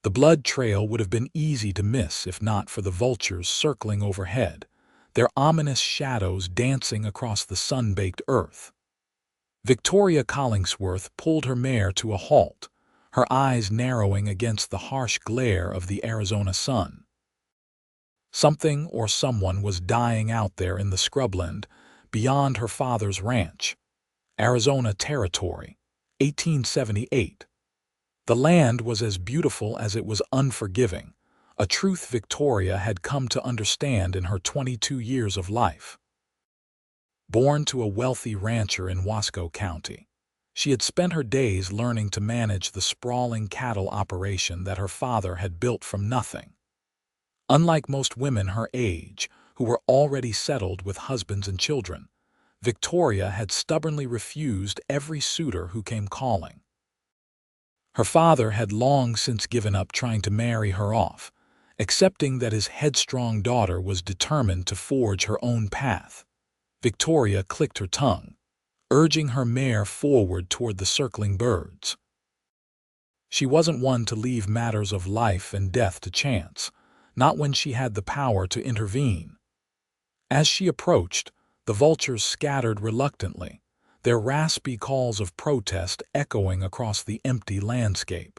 The blood trail would have been easy to miss if not for the vultures circling overhead, their ominous shadows dancing across the sun-baked earth. Victoria Collingsworth pulled her mare to a halt, her eyes narrowing against the harsh glare of the Arizona sun. Something or someone was dying out there in the scrubland beyond her father's ranch. Arizona Territory, 1878. The land was as beautiful as it was unforgiving, a truth Victoria had come to understand in her 22 years of life. Born to a wealthy rancher in Wasco County, she had spent her days learning to manage the sprawling cattle operation that her father had built from nothing. Unlike most women her age, who were already settled with husbands and children, Victoria had stubbornly refused every suitor who came calling. Her father had long since given up trying to marry her off, accepting that his headstrong daughter was determined to forge her own path. Victoria clicked her tongue, urging her mare forward toward the circling birds. She wasn't one to leave matters of life and death to chance, not when she had the power to intervene. As she approached, the vultures scattered reluctantly, their raspy calls of protest echoing across the empty landscape.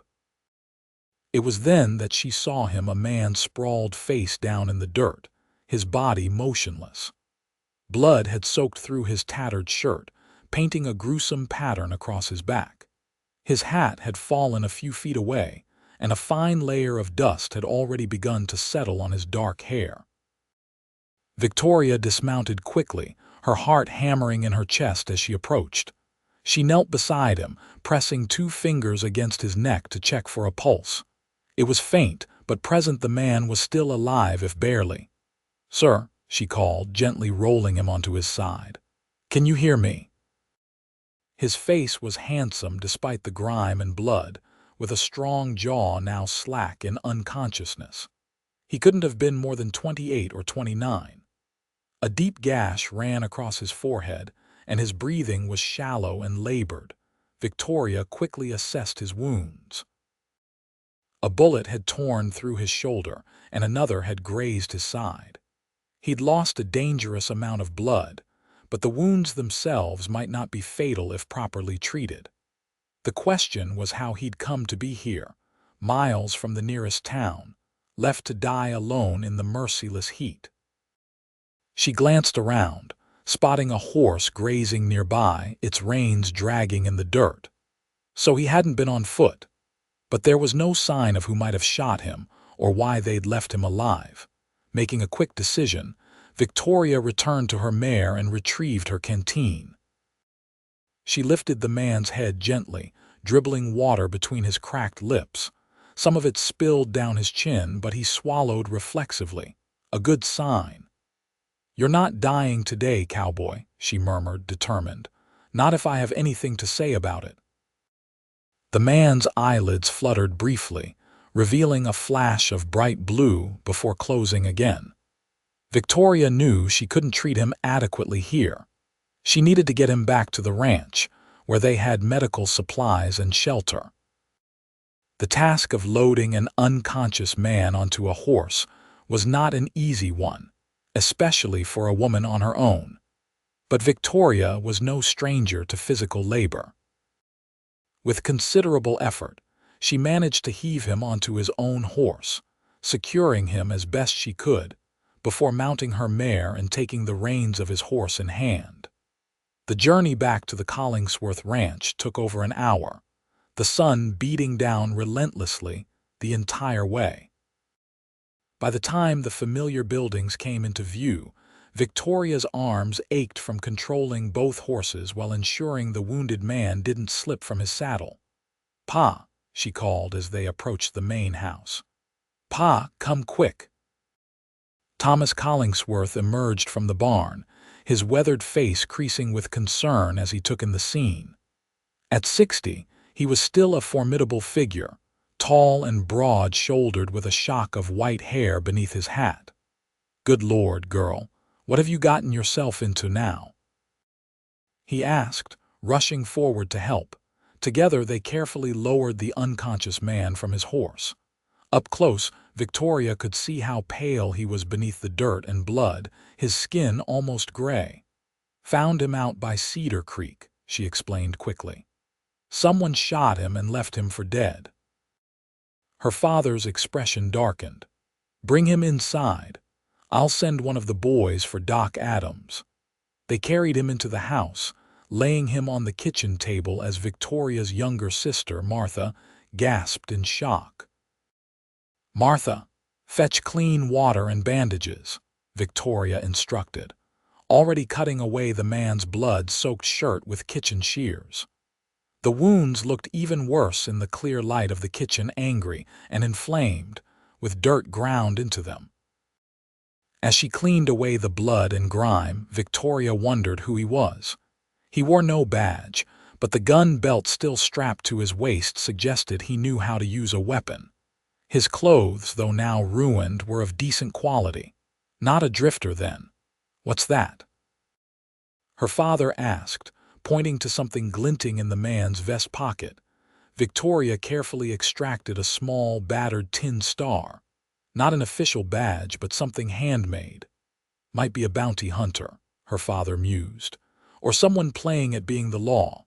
It was then that she saw him, a man sprawled face down in the dirt, his body motionless. Blood had soaked through his tattered shirt, painting a gruesome pattern across his back. His hat had fallen a few feet away, and a fine layer of dust had already begun to settle on his dark hair. Victoria dismounted quickly, her heart hammering in her chest as she approached. She knelt beside him, pressing 2 fingers against his neck to check for a pulse. It was faint, but present the man was still alive, if barely. "Sir," she called, gently rolling him onto his side. "Can you hear me?" His face was handsome despite the grime and blood, with a strong jaw now slack in unconsciousness. He couldn't have been more than 28 or 29. A deep gash ran across his forehead, and his breathing was shallow and labored. Victoria quickly assessed his wounds. A bullet had torn through his shoulder, and another had grazed his side. He'd lost a dangerous amount of blood, but the wounds themselves might not be fatal if properly treated. The question was how he'd come to be here, miles from the nearest town, left to die alone in the merciless heat. She glanced around, spotting a horse grazing nearby, its reins dragging in the dirt. So he hadn't been on foot, but there was no sign of who might have shot him or why they'd left him alive. Making a quick decision, Victoria returned to her mare and retrieved her canteen. She lifted the man's head gently, dribbling water between his cracked lips. Some of it spilled down his chin, but he swallowed reflexively. A good sign. "You're not dying today, Cowboy," she murmured, determined. "Not if I have anything to say about it." The man's eyelids fluttered briefly, revealing a flash of bright blue before closing again. Victoria knew she couldn't treat him adequately here. She needed to get him back to the ranch, where they had medical supplies and shelter. The task of loading an unconscious man onto a horse was not an easy one, especially for a woman on her own. But Victoria was no stranger to physical labor. With considerable effort, she managed to heave him onto his own horse, securing him as best she could, before mounting her mare and taking the reins of his horse in hand. The journey back to the Collingsworth ranch took over an hour, the sun beating down relentlessly the entire way. By the time the familiar buildings came into view, Victoria's arms ached from controlling both horses while ensuring the wounded man didn't slip from his saddle. "Pa," she called as they approached the main house. "Pa, come quick." Thomas Collingsworth emerged from the barn, his weathered face creasing with concern as he took in the scene. At 60, he was still a formidable figure, tall and broad-shouldered with a shock of white hair beneath his hat. "Good Lord, girl, what have you gotten yourself into now?" he asked, rushing forward to help. Together they carefully lowered the unconscious man from his horse. Up close, Victoria could see how pale he was beneath the dirt and blood, his skin almost gray. "Found him out by Cedar Creek," she explained quickly. "Someone shot him and left him for dead." Her father's expression darkened. "Bring him inside. I'll send one of the boys for Doc Adams." They carried him into the house, laying him on the kitchen table as Victoria's younger sister, Martha, gasped in shock. "Martha, fetch clean water and bandages," Victoria instructed, already cutting away the man's blood-soaked shirt with kitchen shears. The wounds looked even worse in the clear light of the kitchen, angry and inflamed, with dirt ground into them. As she cleaned away the blood and grime, Victoria wondered who he was. He wore no badge, but the gun belt still strapped to his waist suggested he knew how to use a weapon. His clothes, though now ruined, were of decent quality. Not a drifter, then. "What's that?" her father asked, pointing to something glinting in the man's vest pocket. Victoria carefully extracted a small, battered tin star. Not an official badge, but something handmade. "Might be a bounty hunter," her father mused, "or someone playing at being the law."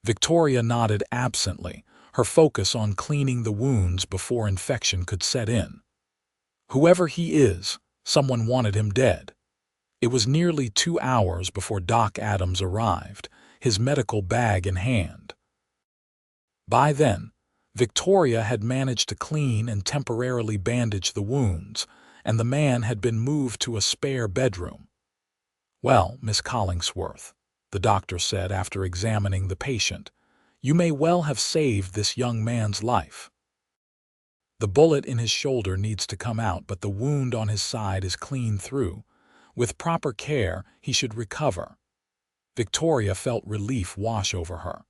Victoria nodded absently, her focus on cleaning the wounds before infection could set in. Whoever he is, someone wanted him dead. It was nearly 2 hours before Doc Adams arrived, his medical bag in hand. By then, Victoria had managed to clean and temporarily bandage the wounds, and the man had been moved to a spare bedroom. "Well, Miss Collingsworth," the doctor said after examining the patient, "you may well have saved this young man's life. The bullet in his shoulder needs to come out, but the wound on his side is clean through. With proper care, he should recover." Victoria felt relief wash over her.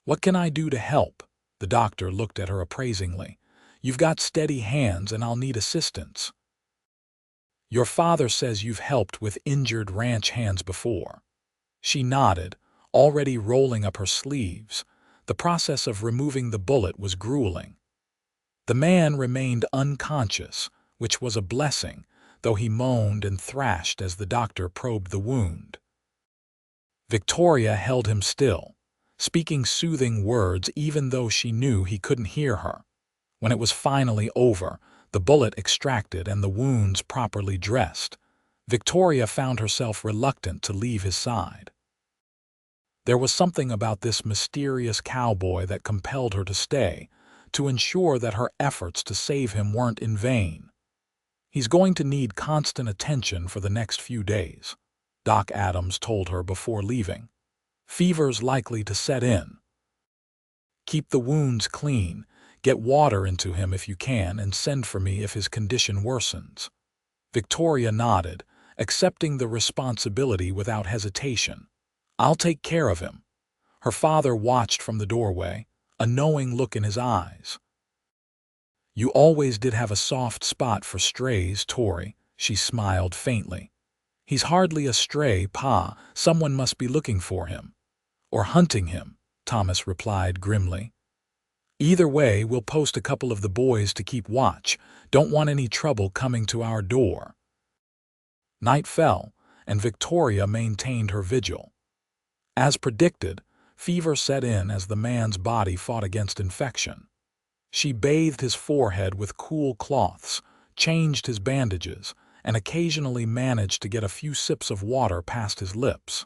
"What can I do to help?" The doctor looked at her appraisingly. "You've got steady hands, and I'll need assistance." "Your father says you've helped with injured ranch hands before." She nodded, already rolling up her sleeves. The process of removing the bullet was grueling. The man remained unconscious, which was a blessing, though he moaned and thrashed as the doctor probed the wound. Victoria held him still, speaking soothing words even though she knew he couldn't hear her. When it was finally over, the bullet extracted and the wounds properly dressed, Victoria found herself reluctant to leave his side. There was something about this mysterious cowboy that compelled her to stay, to ensure that her efforts to save him weren't in vain. "He's going to need constant attention for the next few days," Doc Adams told her before leaving. "Fever's likely to set in. Keep the wounds clean, get water into him if you can, and send for me if his condition worsens." Victoria nodded, accepting the responsibility without hesitation. "I'll take care of him." Her father watched from the doorway, a knowing look in his eyes. "You always did have a soft spot for strays, Tori," she smiled faintly. "He's hardly a stray, Pa. Someone must be looking for him." "Or hunting him," Thomas replied grimly. "Either way, we'll post a couple of the boys to keep watch. Don't want any trouble coming to our door." Night fell, and Victoria maintained her vigil. As predicted, fever set in as the man's body fought against infection. She bathed his forehead with cool cloths, changed his bandages, and occasionally managed to get a few sips of water past his lips.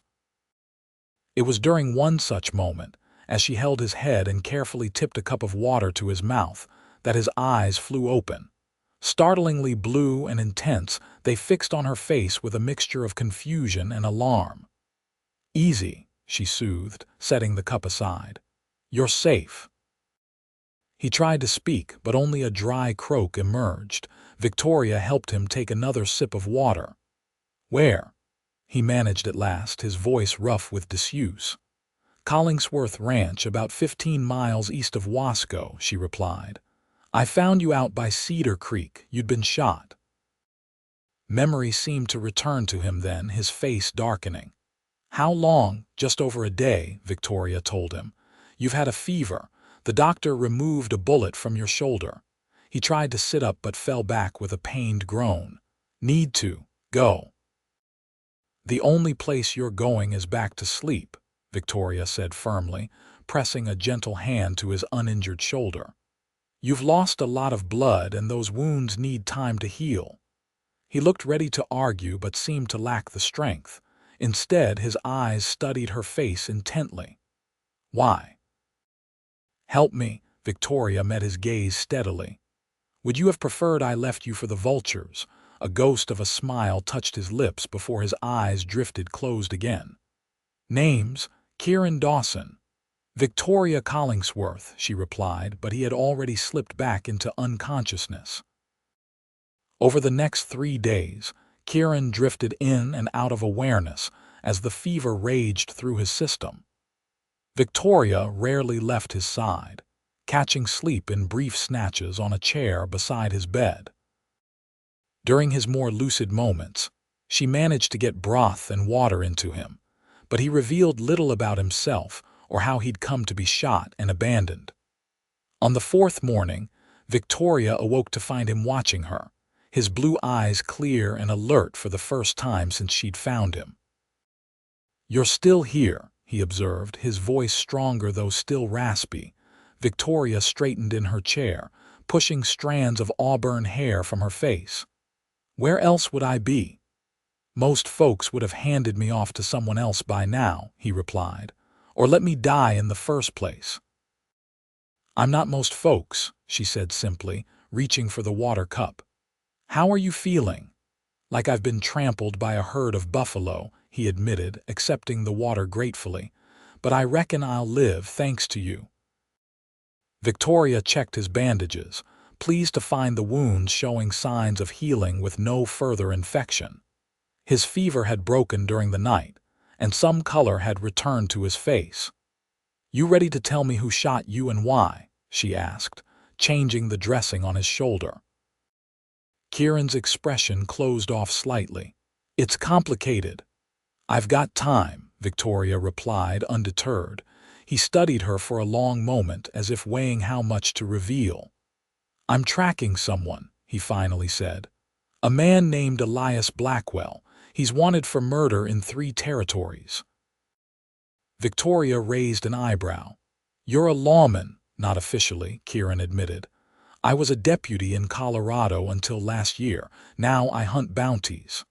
It was during one such moment, as she held his head and carefully tipped a cup of water to his mouth, that his eyes flew open. Startlingly blue and intense, they fixed on her face with a mixture of confusion and alarm. "Easy," she soothed, setting the cup aside. "You're safe." He tried to speak, but only a dry croak emerged. Victoria helped him take another sip of water. "Where?" he managed at last, his voice rough with disuse. "Collingsworth Ranch, about 15 miles east of Wasco," she replied. "I found you out by Cedar Creek. You'd been shot." Memory seemed to return to him then, his face darkening. "How long?" "Just over a day," Victoria told him. "You've had a fever. The doctor removed a bullet from your shoulder. He tried to sit up but fell back with a pained groan. "Need to go." "The only place you're going is back to sleep," Victoria said firmly, pressing a gentle hand to his uninjured shoulder. "You've lost a lot of blood and those wounds need time to heal." He looked ready to argue but seemed to lack the strength. Instead, his eyes studied her face intently. "Why?" "Help me," Victoria met his gaze steadily. "Would you have preferred I left you for the vultures?" A ghost of a smile touched his lips before his eyes drifted closed again. "Names, Kieran Dawson." "Victoria Collingsworth," she replied, but he had already slipped back into unconsciousness. Over the next 3 days, Kieran drifted in and out of awareness as the fever raged through his system. Victoria rarely left his side, catching sleep in brief snatches on a chair beside his bed. During his more lucid moments, she managed to get broth and water into him, but he revealed little about himself or how he'd come to be shot and abandoned. On the 4th morning, Victoria awoke to find him watching her, his blue eyes clear and alert for the first time since she'd found him. "You're still here," he observed, his voice stronger though still raspy. Victoria straightened in her chair, pushing strands of auburn hair from her face. "Where else would I be?" "Most folks would have handed me off to someone else by now," he replied, "or let me die in the first place." "I'm not most folks," she said simply, reaching for the water cup. "How are you feeling?" "Like I've been trampled by a herd of buffalo," he admitted, accepting the water gratefully. "But I reckon I'll live thanks to you." Victoria checked his bandages, pleased to find the wounds showing signs of healing with no further infection. His fever had broken during the night, and some color had returned to his face. "You ready to tell me who shot you and why?" she asked, changing the dressing on his shoulder. Kieran's expression closed off slightly. "It's complicated." "I've got time," Victoria replied, undeterred. He studied her for a long moment, as if weighing how much to reveal. "I'm tracking someone," he finally said. "A man named Elias Blackwell. He's wanted for murder in 3 territories." Victoria raised an eyebrow. "You're a lawman." "Not officially," Kieran admitted. "I was a deputy in Colorado until last year. Now I hunt bounties."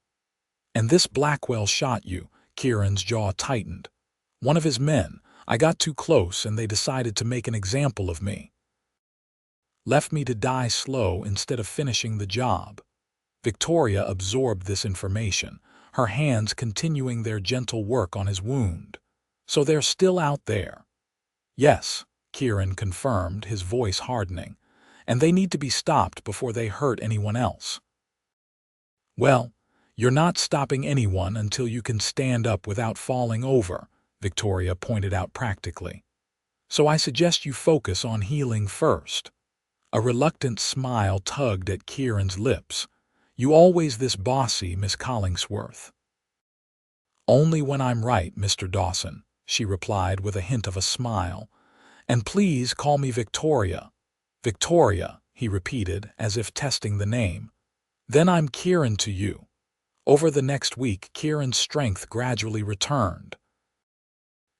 "And this Blackwell shot you?" Kieran's jaw tightened. "One of his men. I got too close and they decided to make an example of me. Left me to die slow instead of finishing the job." Victoria absorbed this information, her hands continuing their gentle work on his wound. "So they're still out there?" "Yes," Kieran confirmed, his voice hardening. "And they need to be stopped before they hurt anyone else." "Well, you're not stopping anyone until you can stand up without falling over," Victoria pointed out practically. "So I suggest you focus on healing first." A reluctant smile tugged at Kieran's lips. "You always this bossy, Miss Collingsworth." "Only when I'm right, Mr. Dawson," she replied with a hint of a smile. "And please call me Victoria." "Victoria," he repeated, as if testing the name. "Then I'm Kieran to you." Over the next week, Kieran's strength gradually returned.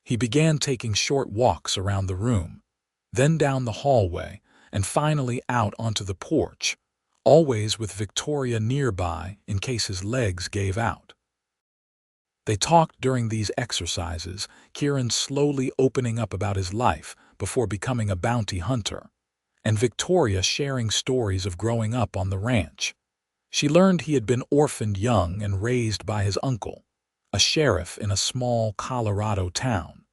He began taking short walks around the room, then down the hallway, and finally out onto the porch, always with Victoria nearby in case his legs gave out. They talked during these exercises, Kieran slowly opening up about his life before becoming a bounty hunter, and Victoria sharing stories of growing up on the ranch. She learned he had been orphaned young and raised by his uncle, a sheriff in a small Colorado town.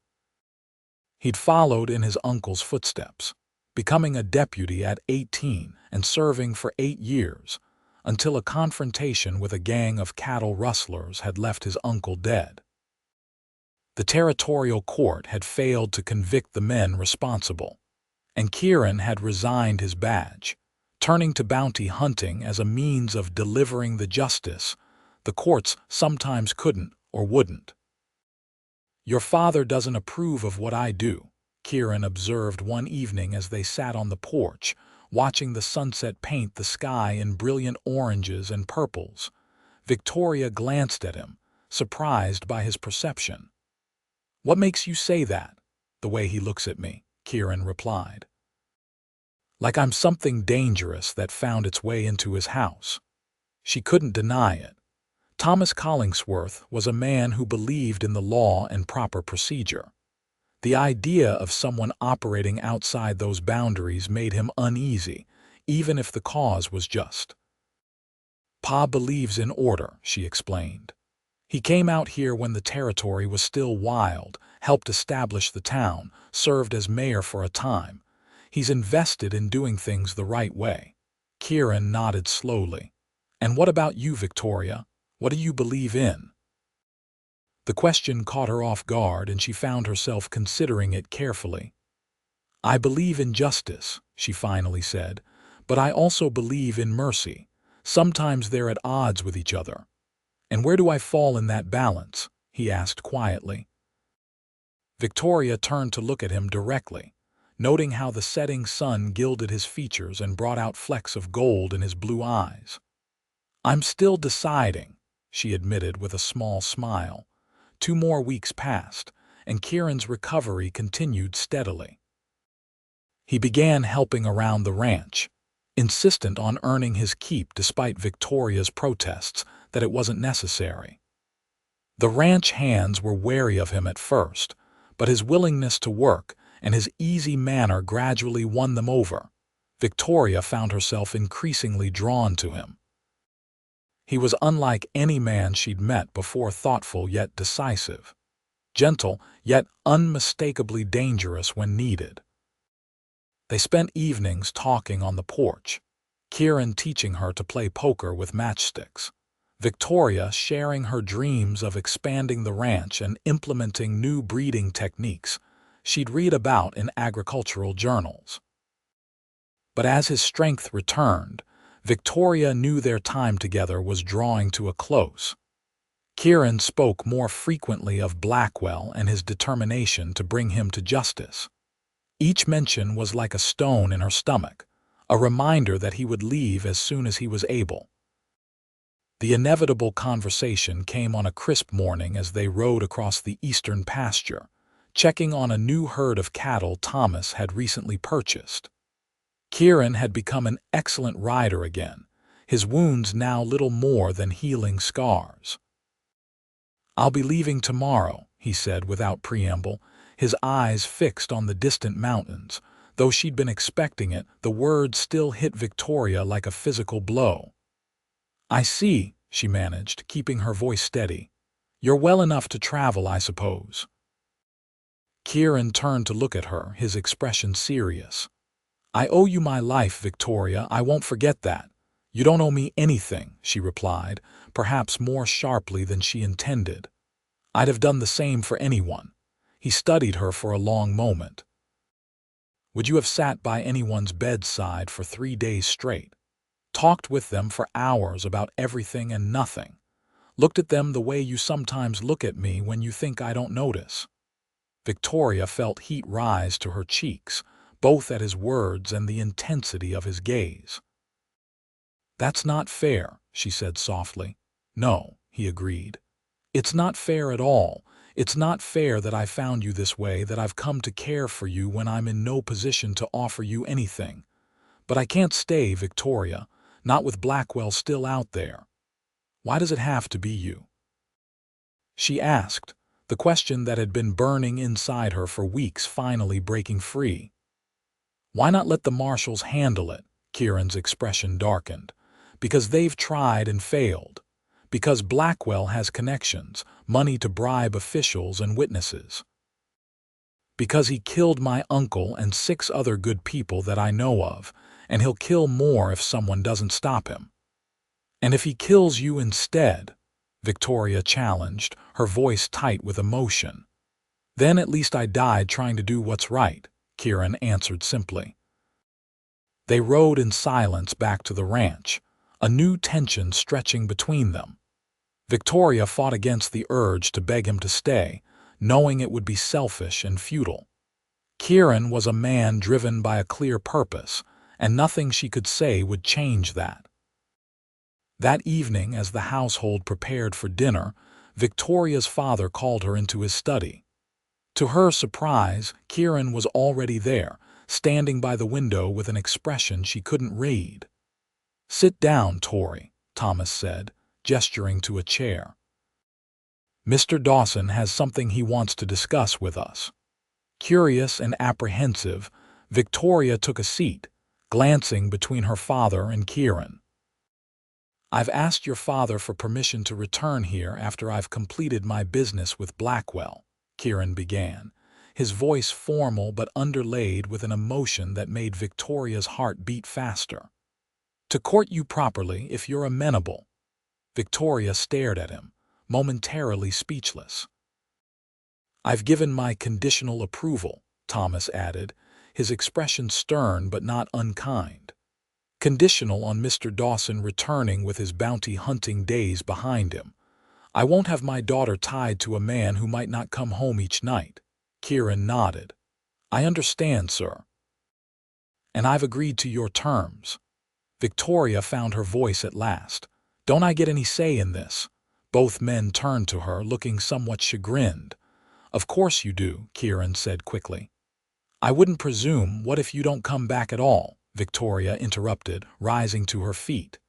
He'd followed in his uncle's footsteps, becoming a deputy at 18 and serving for 8 years, until a confrontation with a gang of cattle rustlers had left his uncle dead. The territorial court had failed to convict the men responsible, and Kieran had resigned his badge, turning to bounty hunting as a means of delivering the justice the courts sometimes couldn't or wouldn't. "Your father doesn't approve of what I do," Kieran observed one evening as they sat on the porch, watching the sunset paint the sky in brilliant oranges and purples. Victoria glanced at him, surprised by his perception. "What makes you say that?" "The way he looks at me," Kieran replied. "Like I'm something dangerous that found its way into his house." She couldn't deny it. Thomas Collingsworth was a man who believed in the law and proper procedure. The idea of someone operating outside those boundaries made him uneasy, even if the cause was just. "Pa believes in order," she explained. "He came out here when the territory was still wild, helped establish the town, served as mayor for a time. He's invested in doing things the right way." Kieran nodded slowly. "And what about you, Victoria? What do you believe in?" The question caught her off guard, and she found herself considering it carefully. "I believe in justice," she finally said, "but I also believe in mercy. Sometimes they're at odds with each other." "And where do I fall in that balance?" he asked quietly. Victoria turned to look at him directly, noting how the setting sun gilded his features and brought out flecks of gold in his blue eyes. "I'm still deciding," she admitted with a small smile. 2 more weeks passed, and Kieran's recovery continued steadily. He began helping around the ranch, insistent on earning his keep despite Victoria's protests that it wasn't necessary. The ranch hands were wary of him at first, but his willingness to work and his easy manner gradually won them over. Victoria found herself increasingly drawn to him. He was unlike any man she'd met before, thoughtful yet decisive, gentle yet unmistakably dangerous when needed. They spent evenings talking on the porch, Kieran teaching her to play poker with matchsticks, Victoria sharing her dreams of expanding the ranch and implementing new breeding techniques she'd read about in agricultural journals. But as his strength returned, Victoria knew their time together was drawing to a close. Kieran spoke more frequently of Blackwell and his determination to bring him to justice. Each mention was like a stone in her stomach, a reminder that he would leave as soon as he was able. The inevitable conversation came on a crisp morning as they rode across the eastern pasture, checking on a new herd of cattle Thomas had recently purchased. Kieran had become an excellent rider again, his wounds now little more than healing scars. "I'll be leaving tomorrow," he said without preamble, his eyes fixed on the distant mountains. Though she'd been expecting it, the words still hit Victoria like a physical blow. "I see," she managed, keeping her voice steady. "You're well enough to travel, I suppose." Kieran turned to look at her, his expression serious. "I owe you my life, Victoria. I won't forget that." "You don't owe me anything," she replied, perhaps more sharply than she intended. "I'd have done the same for anyone." He studied her for a long moment. "Would you have sat by anyone's bedside for 3 days straight? Talked with them for hours about everything and nothing? Looked at them the way you sometimes look at me when you think I don't notice?" Victoria felt heat rise to her cheeks, both at his words and the intensity of his gaze. "That's not fair," she said softly. "No," he agreed. "It's not fair at all. It's not fair that I found you this way, that I've come to care for you when I'm in no position to offer you anything. But I can't stay, Victoria, not with Blackwell still out there." "Why does it have to be you?" she asked, the question that had been burning inside her for weeks finally breaking free. "Why not let the marshals handle it?" Kieran's expression darkened. "Because they've tried and failed. Because Blackwell has connections, money to bribe officials and witnesses. Because he killed my uncle and 6 other good people that I know of, and he'll kill more if someone doesn't stop him." "And if he kills you instead?" Victoria challenged, her voice tight with emotion. "Then at least I died trying to do what's right," Kieran answered simply. They rode in silence back to the ranch, a new tension stretching between them. Victoria fought against the urge to beg him to stay, knowing it would be selfish and futile. Kieran was a man driven by a clear purpose, and nothing she could say would change that. That evening, as the household prepared for dinner, Victoria's father called her into his study. To her surprise, Kieran was already there, standing by the window with an expression she couldn't read. "Sit down, Tori," Thomas said, gesturing to a chair. "Mr. Dawson has something he wants to discuss with us." Curious and apprehensive, Victoria took a seat, glancing between her father and Kieran. "I've asked your father for permission to return here after I've completed my business with Blackwell," Kieran began, his voice formal but underlaid with an emotion that made Victoria's heart beat faster. "To court you properly if you're amenable." Victoria stared at him, momentarily speechless. "I've given my conditional approval," Thomas added, his expression stern but not unkind. "Conditional on Mr. Dawson returning with his bounty-hunting days behind him. I won't have my daughter tied to a man who might not come home each night." Kieran nodded. "I understand, sir. And I've agreed to your terms." Victoria found her voice at last. "Don't I get any say in this?" Both men turned to her, looking somewhat chagrined. "Of course you do," Kieran said quickly. "I wouldn't presume. What if you don't come back at all?" Victoria interrupted, rising to her feet.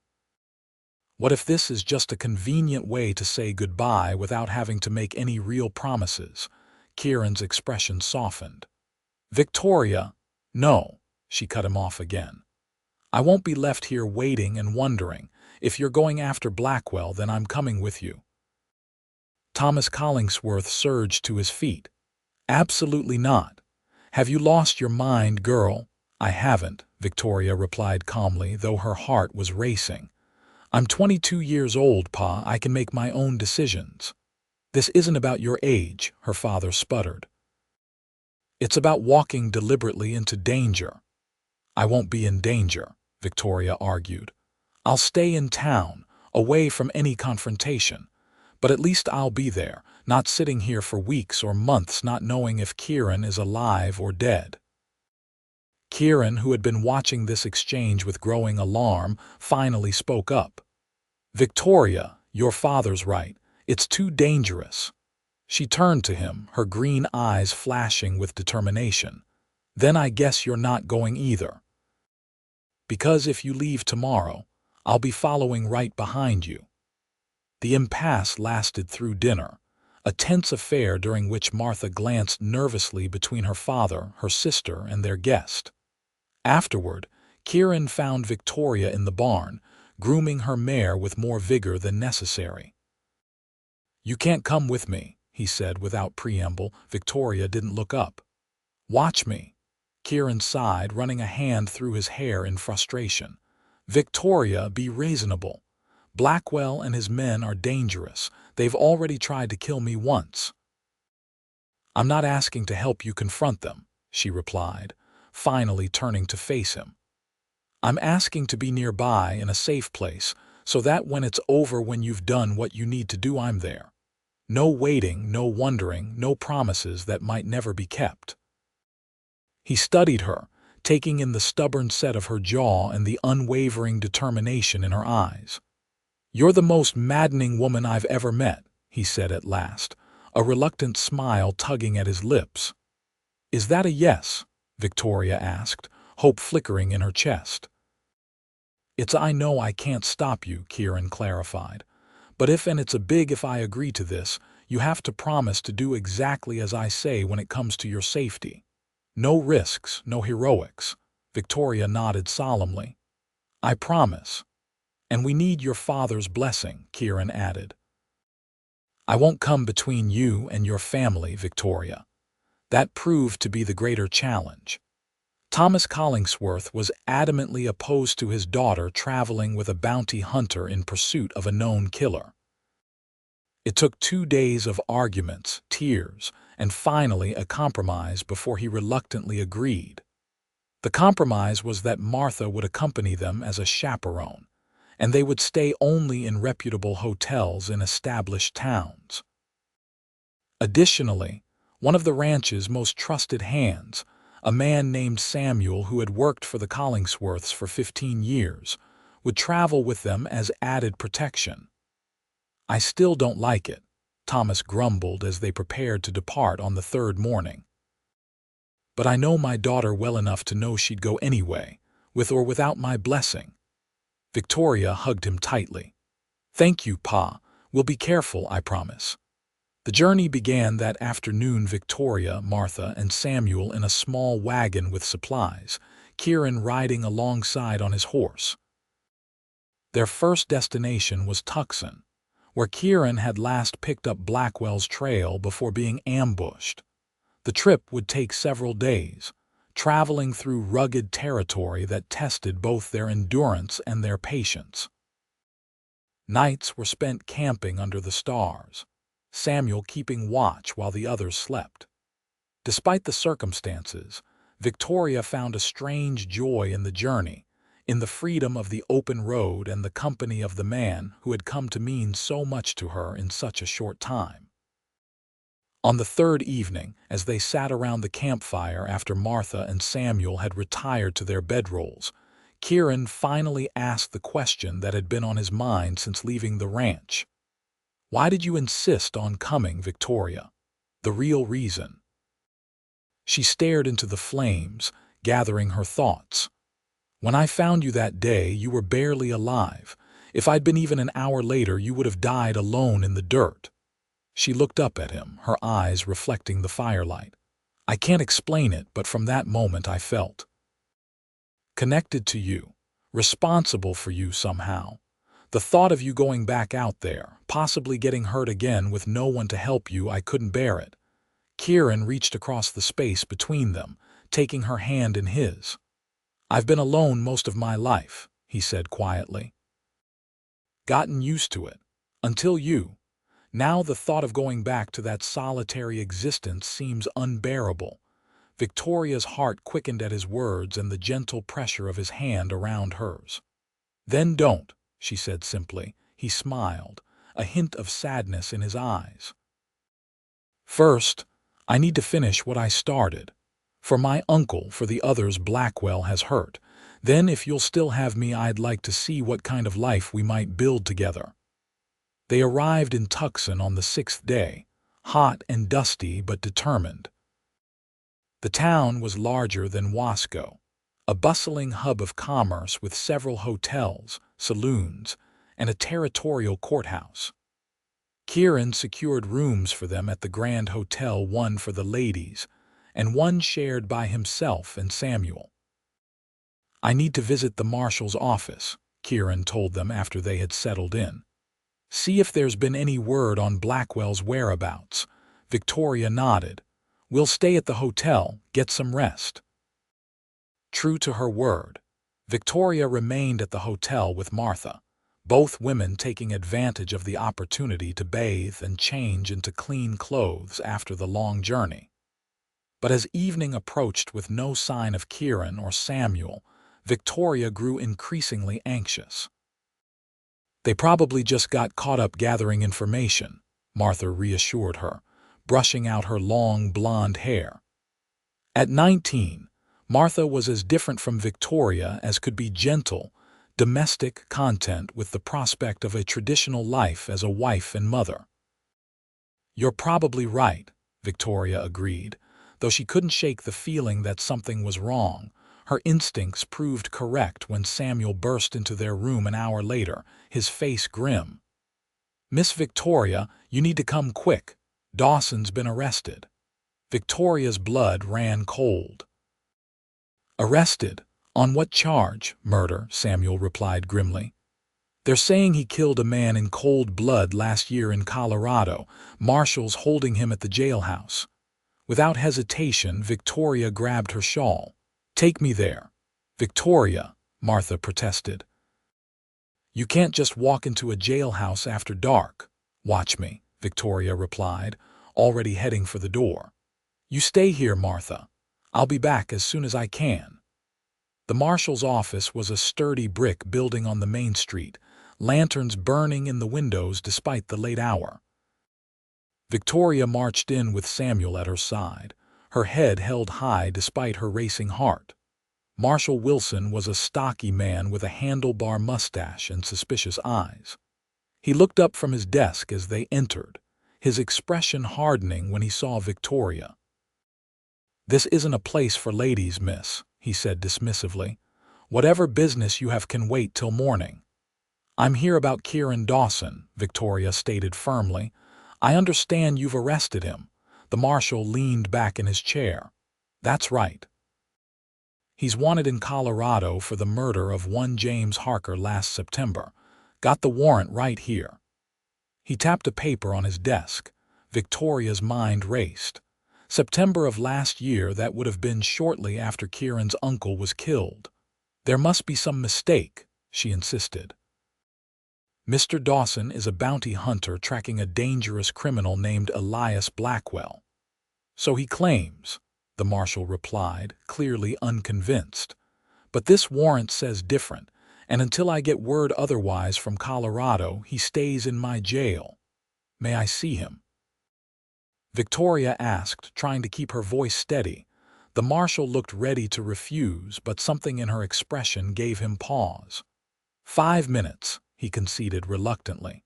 "What if this is just a convenient way to say goodbye without having to make any real promises?" Kieran's expression softened. "Victoria, no," she cut him off again. "I won't be left here waiting and wondering. If you're going after Blackwell, then I'm coming with you." Thomas Collingsworth surged to his feet. "Absolutely not. Have you lost your mind, girl?" "I haven't," Victoria replied calmly, though her heart was racing. "I'm 22 years old, Pa. I can make my own decisions." "This isn't about your age," her father sputtered. "It's about walking deliberately into danger." "I won't be in danger," Victoria argued. "I'll stay in town, away from any confrontation. But at least I'll be there, not sitting here for weeks or months not knowing if Kieran is alive or dead." Kieran, who had been watching this exchange with growing alarm, finally spoke up. "Victoria, your father's right. It's too dangerous." She turned to him, her green eyes flashing with determination. "Then I guess you're not going either. Because if you leave tomorrow, I'll be following right behind you." The impasse lasted through dinner, a tense affair during which Martha glanced nervously between her father, her sister, and their guest. Afterward, Kieran found Victoria in the barn, grooming her mare with more vigor than necessary. "You can't come with me," he said without preamble. Victoria didn't look up. "Watch me." Kieran sighed, running a hand through his hair in frustration. "Victoria, be reasonable. Blackwell and his men are dangerous. They've already tried to kill me once." "I'm not asking to help you confront them," she replied, finally turning to face him. "I'm asking to be nearby in a safe place, so that when it's over, when you've done what you need to do, I'm there. No waiting, no wondering, no promises that might never be kept." He studied her, taking in the stubborn set of her jaw and the unwavering determination in her eyes. "You're the most maddening woman I've ever met," he said at last, a reluctant smile tugging at his lips. "Is that a yes?" Victoria asked, hope flickering in her chest. "It's I know I can't stop you," Kieran clarified. "But if, and it's a big if, I agree to this, you have to promise to do exactly as I say when it comes to your safety. No risks, no heroics." Victoria nodded solemnly. "I promise. And we need your father's blessing," Kieran added. "I won't come between you and your family, Victoria." That proved to be the greater challenge. Thomas Collingsworth was adamantly opposed to his daughter traveling with a bounty hunter in pursuit of a known killer. It took 2 days of arguments, tears, and finally a compromise before he reluctantly agreed. The compromise was that Martha would accompany them as a chaperone, and they would stay only in reputable hotels in established towns. Additionally, one of the ranch's most trusted hands, A man named Samuel, who had worked for the Collingsworths for 15 years, would travel with them as added protection. "I still don't like it," Thomas grumbled as they prepared to depart on the third morning. "But I know my daughter well enough to know she'd go anyway, with or without my blessing." Victoria hugged him tightly. "Thank you, Pa. We'll be careful, I promise." The journey began that afternoon. Victoria, Martha, and Samuel in a small wagon with supplies, Kieran riding alongside on his horse. Their first destination was Tucson, where Kieran had last picked up Blackwell's trail before being ambushed. The trip would take several days, traveling through rugged territory that tested both their endurance and their patience. Nights were spent camping under the stars, Samuel keeping watch while the others slept. Despite the circumstances, Victoria found a strange joy in the journey, in the freedom of the open road and the company of the man who had come to mean so much to her in such a short time. On the third evening, as they sat around the campfire after Martha and Samuel had retired to their bedrolls, Kieran finally asked the question that had been on his mind since leaving the ranch. "Why did you insist on coming, Victoria? The real reason?" She stared into the flames, gathering her thoughts. "When I found you that day, you were barely alive. If I'd been even an hour later, you would have died alone in the dirt." She looked up at him, her eyes reflecting the firelight. "I can't explain it, but from that moment I felt connected to you, responsible for you somehow. The thought of you going back out there, possibly getting hurt again with no one to help you, I couldn't bear it." Kieran reached across the space between them, taking her hand in his. "I've been alone most of my life," he said quietly. "Gotten used to it. Until you. Now the thought of going back to that solitary existence seems unbearable." Victoria's heart quickened at his words and the gentle pressure of his hand around hers. "Then don't," she said simply. He smiled, a hint of sadness in his eyes. "First, I need to finish what I started. For my uncle, for the others Blackwell has hurt. Then, if you'll still have me, I'd like to see what kind of life we might build together." They arrived in Tucson on the 6th day, hot and dusty but determined. The town was larger than Wasco, a bustling hub of commerce with several hotels, saloons, and a territorial courthouse. Kieran secured rooms for them at the Grand Hotel, one for the ladies, and one shared by himself and Samuel. "I need to visit the marshal's office," Kieran told them after they had settled in. "See if there's been any word on Blackwell's whereabouts." Victoria nodded. "We'll stay at the hotel, get some rest." True to her word, Victoria remained at the hotel with Martha, both women taking advantage of the opportunity to bathe and change into clean clothes after the long journey. But as evening approached with no sign of Kieran or Samuel, Victoria grew increasingly anxious. "They probably just got caught up gathering information," Martha reassured her, brushing out her long blonde hair. At 19, Martha was as different from Victoria as could be: gentle, domestic, content with the prospect of a traditional life as a wife and mother. "You're probably right," Victoria agreed, though she couldn't shake the feeling that something was wrong. Her instincts proved correct when Samuel burst into their room an hour later, his face grim. "Miss Victoria, you need to come quick. Dawson's been arrested." Victoria's blood ran cold. "Arrested? On what charge?" "Murder," Samuel replied grimly. "They're saying he killed a man in cold blood last year in Colorado. Marshals holding him at the jailhouse." Without hesitation, Victoria grabbed her shawl. "Take me there." "Victoria," Martha protested. "You can't just walk into a jailhouse after dark." "Watch me," Victoria replied, already heading for the door. "You stay here, Martha. I'll be back as soon as I can." The marshal's office was a sturdy brick building on the main street, lanterns burning in the windows despite the late hour. Victoria marched in with Samuel at her side, her head held high despite her racing heart. Marshal Wilson was a stocky man with a handlebar mustache and suspicious eyes. He looked up from his desk as they entered, his expression hardening when he saw Victoria. "This isn't a place for ladies, miss," he said dismissively. "Whatever business you have can wait till morning." "I'm here about Kieran Dawson," Victoria stated firmly. "I understand you've arrested him." The marshal leaned back in his chair. "That's right. He's wanted in Colorado for the murder of one James Harker last September. Got the warrant right here." He tapped a paper on his desk. Victoria's mind raced. September of last year, that would have been shortly after Kieran's uncle was killed. "There must be some mistake," she insisted. "Mr. Dawson is a bounty hunter tracking a dangerous criminal named Elias Blackwell." "So he claims," the marshal replied, clearly unconvinced. "But this warrant says different, and until I get word otherwise from Colorado, he stays in my jail. May I see him?" Victoria asked, trying to keep her voice steady. The marshal looked ready to refuse, but something in her expression gave him pause. 5 minutes, he conceded reluctantly.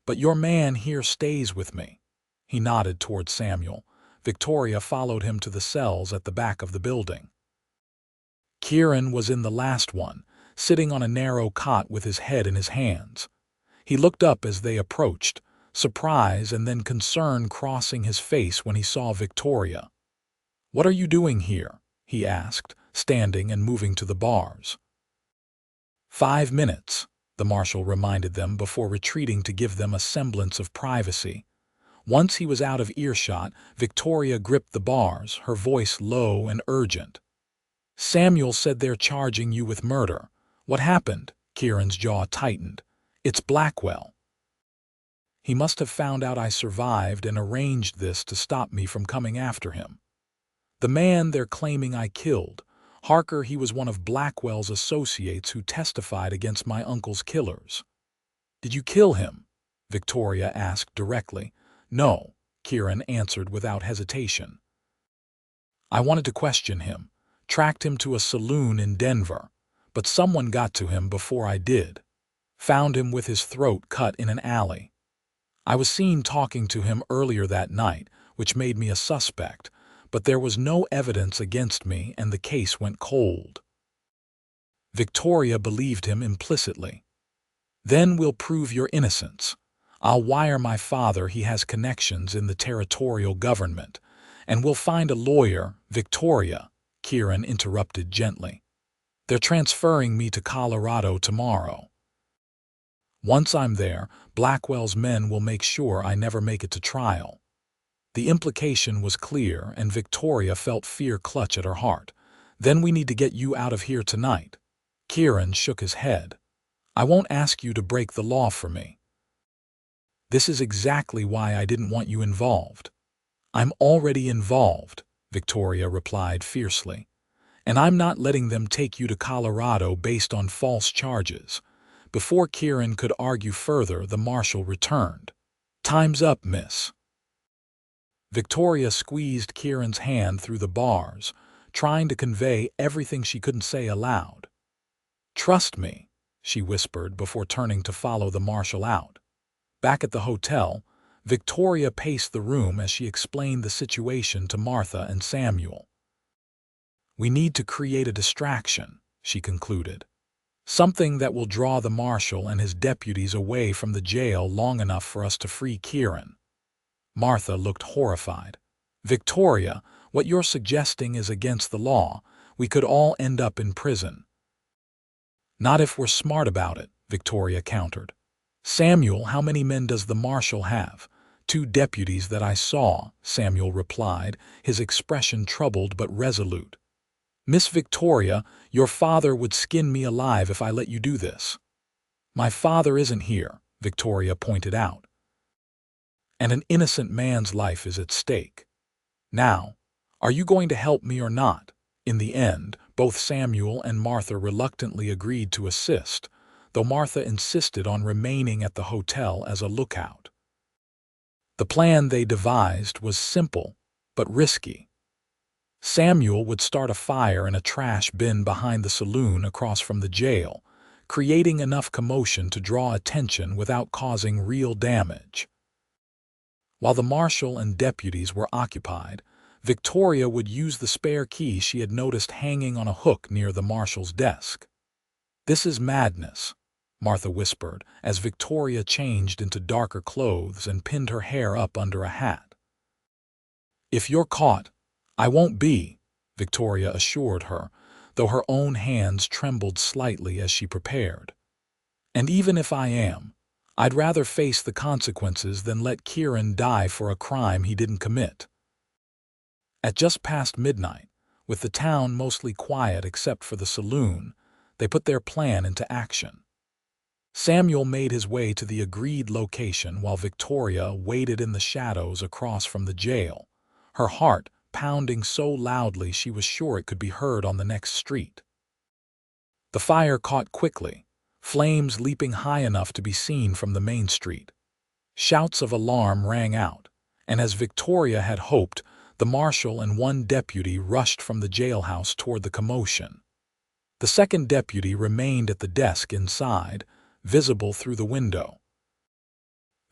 "But your man here stays with me." He nodded toward Samuel. Victoria followed him to the cells at the back of the building. Kieran was in the last one, sitting on a narrow cot with his head in his hands. He looked up as they approached, surprise and then concern crossing his face when he saw Victoria. "What are you doing here?" he asked, standing and moving to the bars. 5 minutes, the marshal reminded them before retreating to give them a semblance of privacy. Once he was out of earshot, Victoria gripped the bars, her voice low and urgent. "Samuel said they're charging you with murder. What happened?" Kieran's jaw tightened. "It's Blackwell. He must have found out I survived and arranged this to stop me from coming after him. The man they're claiming I killed, Harker, he was one of Blackwell's associates who testified against my uncle's killers." "Did you kill him?" Victoria asked directly. "No," Kieran answered without hesitation. "I wanted to question him, tracked him to a saloon in Denver, but someone got to him before I did. Found him with his throat cut in an alley. I was seen talking to him earlier that night, which made me a suspect, but there was no evidence against me and the case went cold." Victoria believed him implicitly. "Then we'll prove your innocence. I'll wire my father, he has connections in the territorial government, and we'll find a lawyer." "Victoria," Kieran interrupted gently. "They're transferring me to Colorado tomorrow. Once I'm there, Blackwell's men will make sure I never make it to trial." The implication was clear, and Victoria felt fear clutch at her heart. "Then we need to get you out of here tonight." Kieran shook his head. "I won't ask you to break the law for me. This is exactly why I didn't want you involved." "I'm already involved," Victoria replied fiercely. "And I'm not letting them take you to Colorado based on false charges." Before Kieran could argue further, the marshal returned. "Time's up, miss." Victoria squeezed Kieran's hand through the bars, trying to convey everything she couldn't say aloud. "Trust me," she whispered before turning to follow the marshal out. Back at the hotel, Victoria paced the room as she explained the situation to Martha and Samuel. "We need to create a distraction," she concluded. "Something that will draw the marshal and his deputies away from the jail long enough for us to free Kieran." Martha looked horrified. "Victoria, what you're suggesting is against the law. We could all end up in prison." "Not if we're smart about it," Victoria countered. "Samuel, how many men does the marshal have?" "2 deputies that I saw," Samuel replied, his expression troubled but resolute. "Miss Victoria, your father would skin me alive if I let you do this." "My father isn't here," Victoria pointed out. "And an innocent man's life is at stake. Now, are you going to help me or not?" In the end, both Samuel and Martha reluctantly agreed to assist, though Martha insisted on remaining at the hotel as a lookout. The plan they devised was simple but risky. Samuel would start a fire in a trash bin behind the saloon across from the jail, creating enough commotion to draw attention without causing real damage. While the marshal and deputies were occupied, Victoria would use the spare key she had noticed hanging on a hook near the marshal's desk. "This is madness," Martha whispered as Victoria changed into darker clothes and pinned her hair up under a hat. "If you're caught, I won't be," Victoria assured her, though her own hands trembled slightly as she prepared. "And even if I am, I'd rather face the consequences than let Kieran die for a crime he didn't commit." At just past midnight, with the town mostly quiet except for the saloon, they put their plan into action. Samuel made his way to the agreed location while Victoria waited in the shadows across from the jail, her heart pounding so loudly she was sure it could be heard on the next street. The fire caught quickly, flames leaping high enough to be seen from the main street. Shouts of alarm rang out, and as Victoria had hoped, the marshal and one deputy rushed from the jailhouse toward the commotion. The second deputy remained at the desk inside, visible through the window.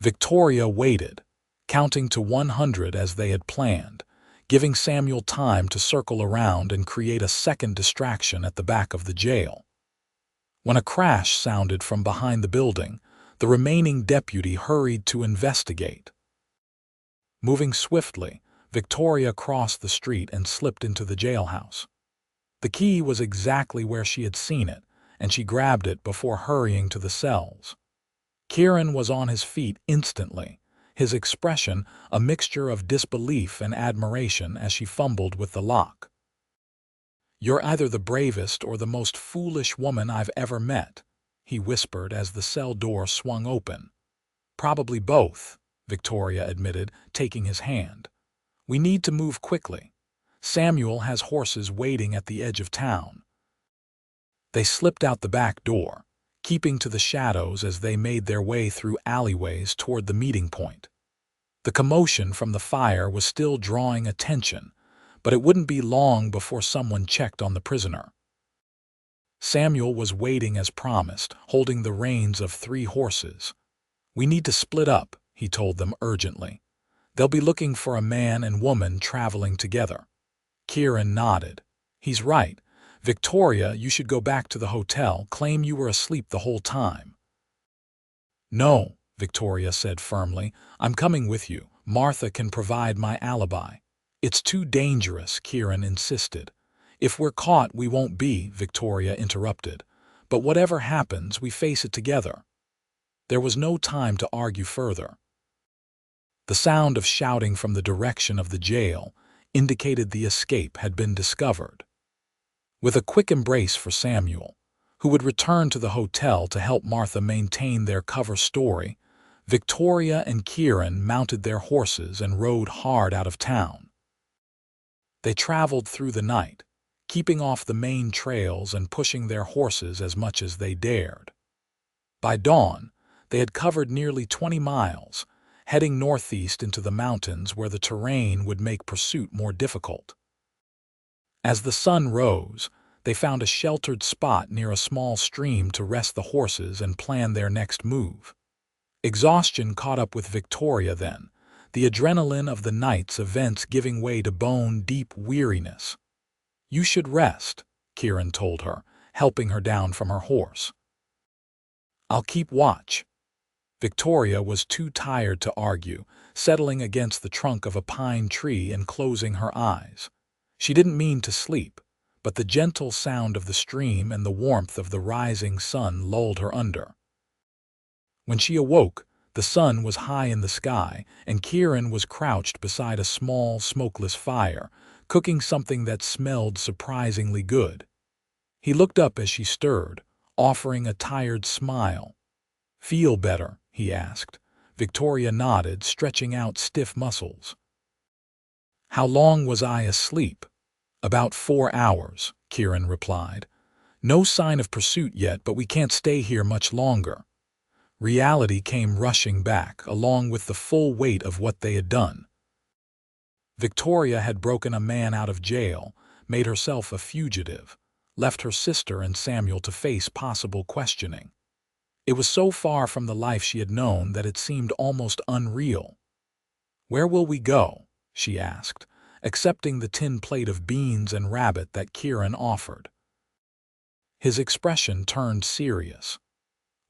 Victoria waited, counting to 100 as they had planned, giving Samuel time to circle around and create a second distraction at the back of the jail. When a crash sounded from behind the building, the remaining deputy hurried to investigate. Moving swiftly, Victoria crossed the street and slipped into the jailhouse. The key was exactly where she had seen it, and she grabbed it before hurrying to the cells. Kieran was on his feet instantly, his expression a mixture of disbelief and admiration as she fumbled with the lock. "You're either the bravest or the most foolish woman I've ever met," he whispered as the cell door swung open. "Probably both," Victoria admitted, taking his hand. "We need to move quickly. Samuel has horses waiting at the edge of town." They slipped out the back door, keeping to the shadows as they made their way through alleyways toward the meeting point. The commotion from the fire was still drawing attention, but it wouldn't be long before someone checked on the prisoner. Samuel was waiting as promised, holding the reins of 3 horses. "We need to split up," he told them urgently. "They'll be looking for a man and woman traveling together." Kieran nodded. "He's right. Victoria, you should go back to the hotel, claim you were asleep the whole time." "No," Victoria said firmly. "I'm coming with you. Martha can provide my alibi." "It's too dangerous," Kieran insisted. "If we're caught, we won't be," Victoria interrupted. "But whatever happens, we face it together." There was no time to argue further. The sound of shouting from the direction of the jail indicated the escape had been discovered. With a quick embrace for Samuel, who would return to the hotel to help Martha maintain their cover story, Victoria and Kieran mounted their horses and rode hard out of town. They traveled through the night, keeping off the main trails and pushing their horses as much as they dared. By dawn, they had covered nearly 20 miles, heading northeast into the mountains where the terrain would make pursuit more difficult. As the sun rose, they found a sheltered spot near a small stream to rest the horses and plan their next move. Exhaustion caught up with Victoria then, the adrenaline of the night's events giving way to bone-deep weariness. "You should rest," Kieran told her, helping her down from her horse. "I'll keep watch." Victoria was too tired to argue, settling against the trunk of a pine tree and closing her eyes. She didn't mean to sleep, but the gentle sound of the stream and the warmth of the rising sun lulled her under. When she awoke, the sun was high in the sky, and Kieran was crouched beside a small, smokeless fire, cooking something that smelled surprisingly good. He looked up as she stirred, offering a tired smile. "Feel better?" he asked. Victoria nodded, stretching out stiff muscles. "How long was I asleep?" "About 4 hours," Kieran replied. "No sign of pursuit yet, but we can't stay here much longer." Reality came rushing back, along with the full weight of what they had done. Victoria had broken a man out of jail, made herself a fugitive, left her sister and Samuel to face possible questioning. It was so far from the life she had known that it seemed almost unreal. "Where will we go?" she asked, accepting the tin plate of beans and rabbit that Kieran offered. His expression turned serious.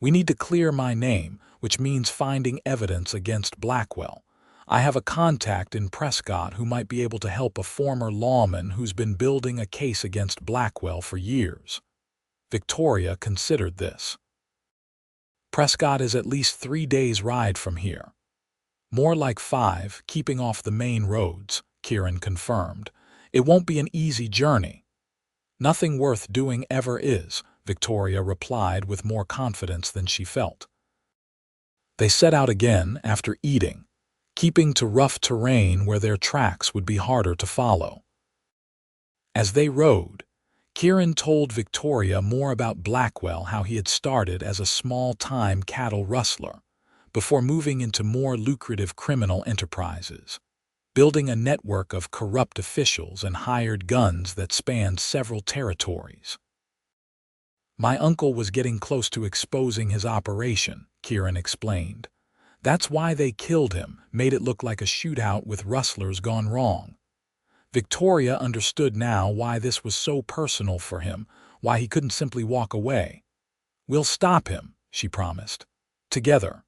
"We need to clear my name, which means finding evidence against Blackwell. I have a contact in Prescott who might be able to help a former lawman who's been building a case against Blackwell for years." Victoria considered this. "Prescott is at least 3 days' ride from here." "More like 5, keeping off the main roads," Kieran confirmed. "It won't be an easy journey." "Nothing worth doing ever is," Victoria replied with more confidence than she felt. They set out again after eating, keeping to rough terrain where their tracks would be harder to follow. As they rode, Kieran told Victoria more about Blackwell, how he had started as a small-time cattle rustler, before moving into more lucrative criminal enterprises, building a network of corrupt officials and hired guns that spanned several territories. "My uncle was getting close to exposing his operation," Kieran explained. "That's why they killed him, made it look like a shootout with rustlers gone wrong." Victoria understood now why this was so personal for him, why he couldn't simply walk away. "We'll stop him," she promised. "Together."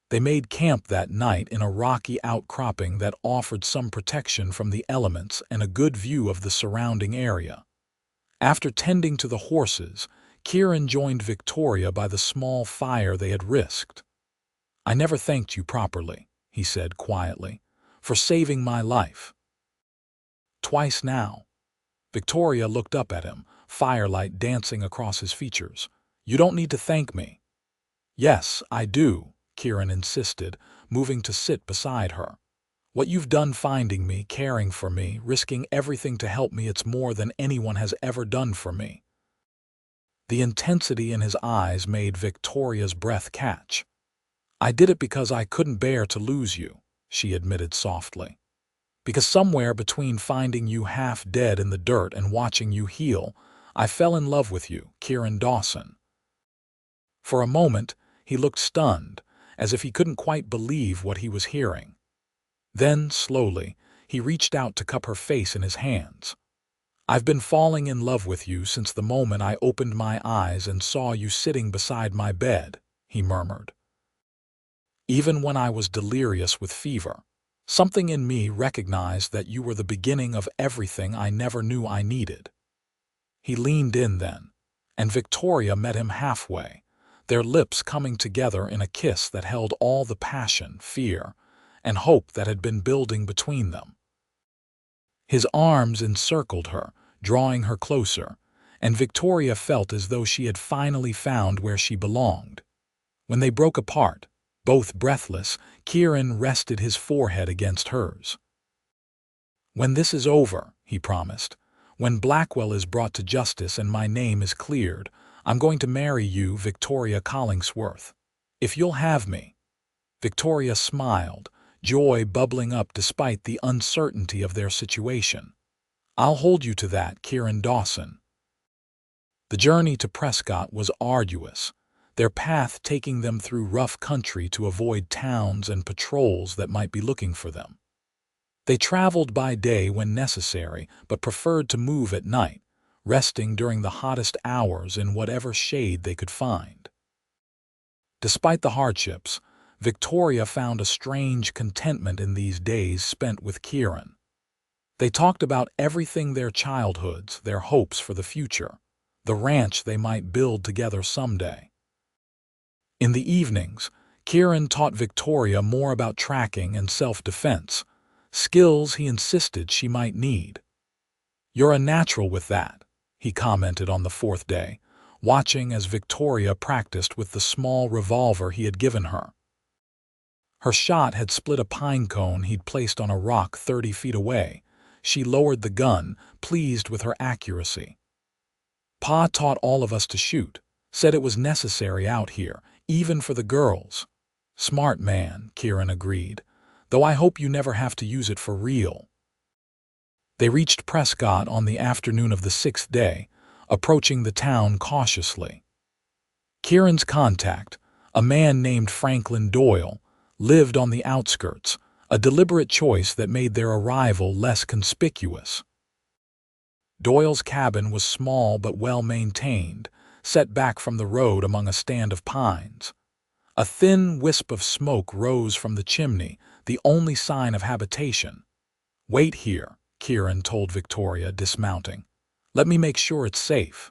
They made camp that night in a rocky outcropping that offered some protection from the elements and a good view of the surrounding area. After tending to the horses, Kieran joined Victoria by the small fire they had risked. "I never thanked you properly," he said quietly, "for saving my life." "Twice now." Victoria looked up at him, firelight dancing across his features. "You don't need to thank me." "Yes, I do," Kieran insisted, moving to sit beside her. "What you've done finding me, caring for me, risking everything to help me, it's more than anyone has ever done for me." The intensity in his eyes made Victoria's breath catch. "I did it because I couldn't bear to lose you," she admitted softly. "Because somewhere between finding you half dead in the dirt and watching you heal, I fell in love with you, Kieran Dawson." For a moment, he looked stunned, as if he couldn't quite believe what he was hearing. Then, slowly, he reached out to cup her face in his hands. "I've been falling in love with you since the moment I opened my eyes and saw you sitting beside my bed," he murmured. "Even when I was delirious with fever, something in me recognized that you were the beginning of everything I never knew I needed." He leaned in then, and Victoria met him halfway, their lips coming together in a kiss that held all the passion, fear, and hope that had been building between them. His arms encircled her, drawing her closer, and Victoria felt as though she had finally found where she belonged. When they broke apart, both breathless, Kieran rested his forehead against hers. "When this is over," he promised, "when Blackwell is brought to justice and my name is cleared, I'm going to marry you, Victoria Collingsworth. If you'll have me." Victoria smiled, joy bubbling up despite the uncertainty of their situation. "I'll hold you to that, Kieran Dawson." The journey to Prescott was arduous, their path taking them through rough country to avoid towns and patrols that might be looking for them. They traveled by day when necessary, but preferred to move at night, resting during the hottest hours in whatever shade they could find. Despite the hardships, Victoria found a strange contentment in these days spent with Kieran. They talked about everything: their childhoods, their hopes for the future, the ranch they might build together someday. In the evenings, Kieran taught Victoria more about tracking and self-defense, skills he insisted she might need. "You're a natural with that," he commented on the 4th day, watching as Victoria practiced with the small revolver he had given her. Her shot had split a pine cone he'd placed on a rock 30 feet away. She lowered the gun, pleased with her accuracy. "Pa taught all of us to shoot, said it was necessary out here, even for the girls." "Smart man," Kieran agreed. though I hope you never have to use it for real." They reached Prescott on the afternoon of the 6th day, approaching the town cautiously. Kieran's contact, a man named Franklin Doyle, lived on the outskirts, a deliberate choice that made their arrival less conspicuous. Doyle's cabin was small but well-maintained, set back from the road among a stand of pines. A thin wisp of smoke rose from the chimney, the only sign of habitation. "Wait here," Kieran told Victoria, dismounting. "Let me make sure it's safe."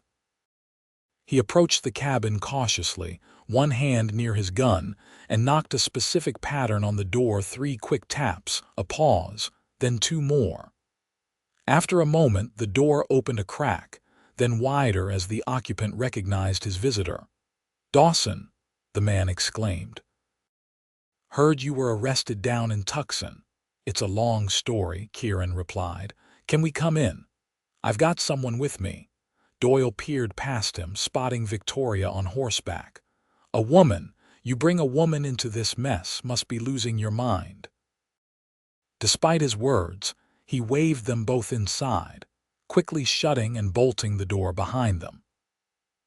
He approached the cabin cautiously, one hand near his gun, and knocked a specific pattern on the door, 3 quick taps, a pause, then 2 more. After a moment, the door opened a crack, then wider as the occupant recognized his visitor. "Dawson," the man exclaimed. "Heard you were arrested down in Tucson." "It's a long story," Kieran replied. "Can we come in? I've got someone with me." Doyle peered past him, spotting Victoria on horseback. "A woman? You bring a woman into this mess? Must be losing your mind." Despite his words, he waved them both inside, quickly shutting and bolting the door behind them.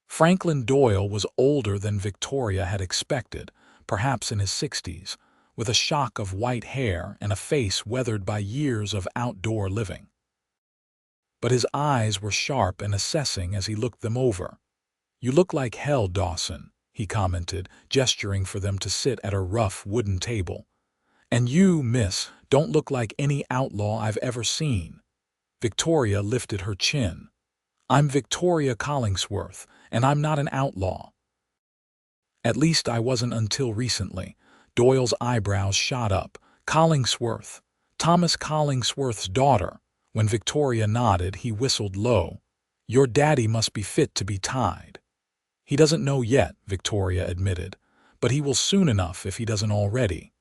Franklin Doyle was older than Victoria had expected, perhaps in his 60s, with a shock of white hair and a face weathered by years of outdoor living. But his eyes were sharp and assessing as he looked them over. "You look like hell, Dawson," he commented, gesturing for them to sit at a rough wooden table. "And you, miss, don't look like any outlaw I've ever seen." Victoria lifted her chin. "I'm Victoria Collingsworth, and I'm not an outlaw." "At least I wasn't until recently." Doyle's eyebrows shot up. "Collingsworth? Thomas Collingsworth's daughter?" When Victoria nodded, he whistled low. "Your daddy must be fit to be tied." "He doesn't know yet," Victoria admitted, "but he will soon enough if he doesn't already."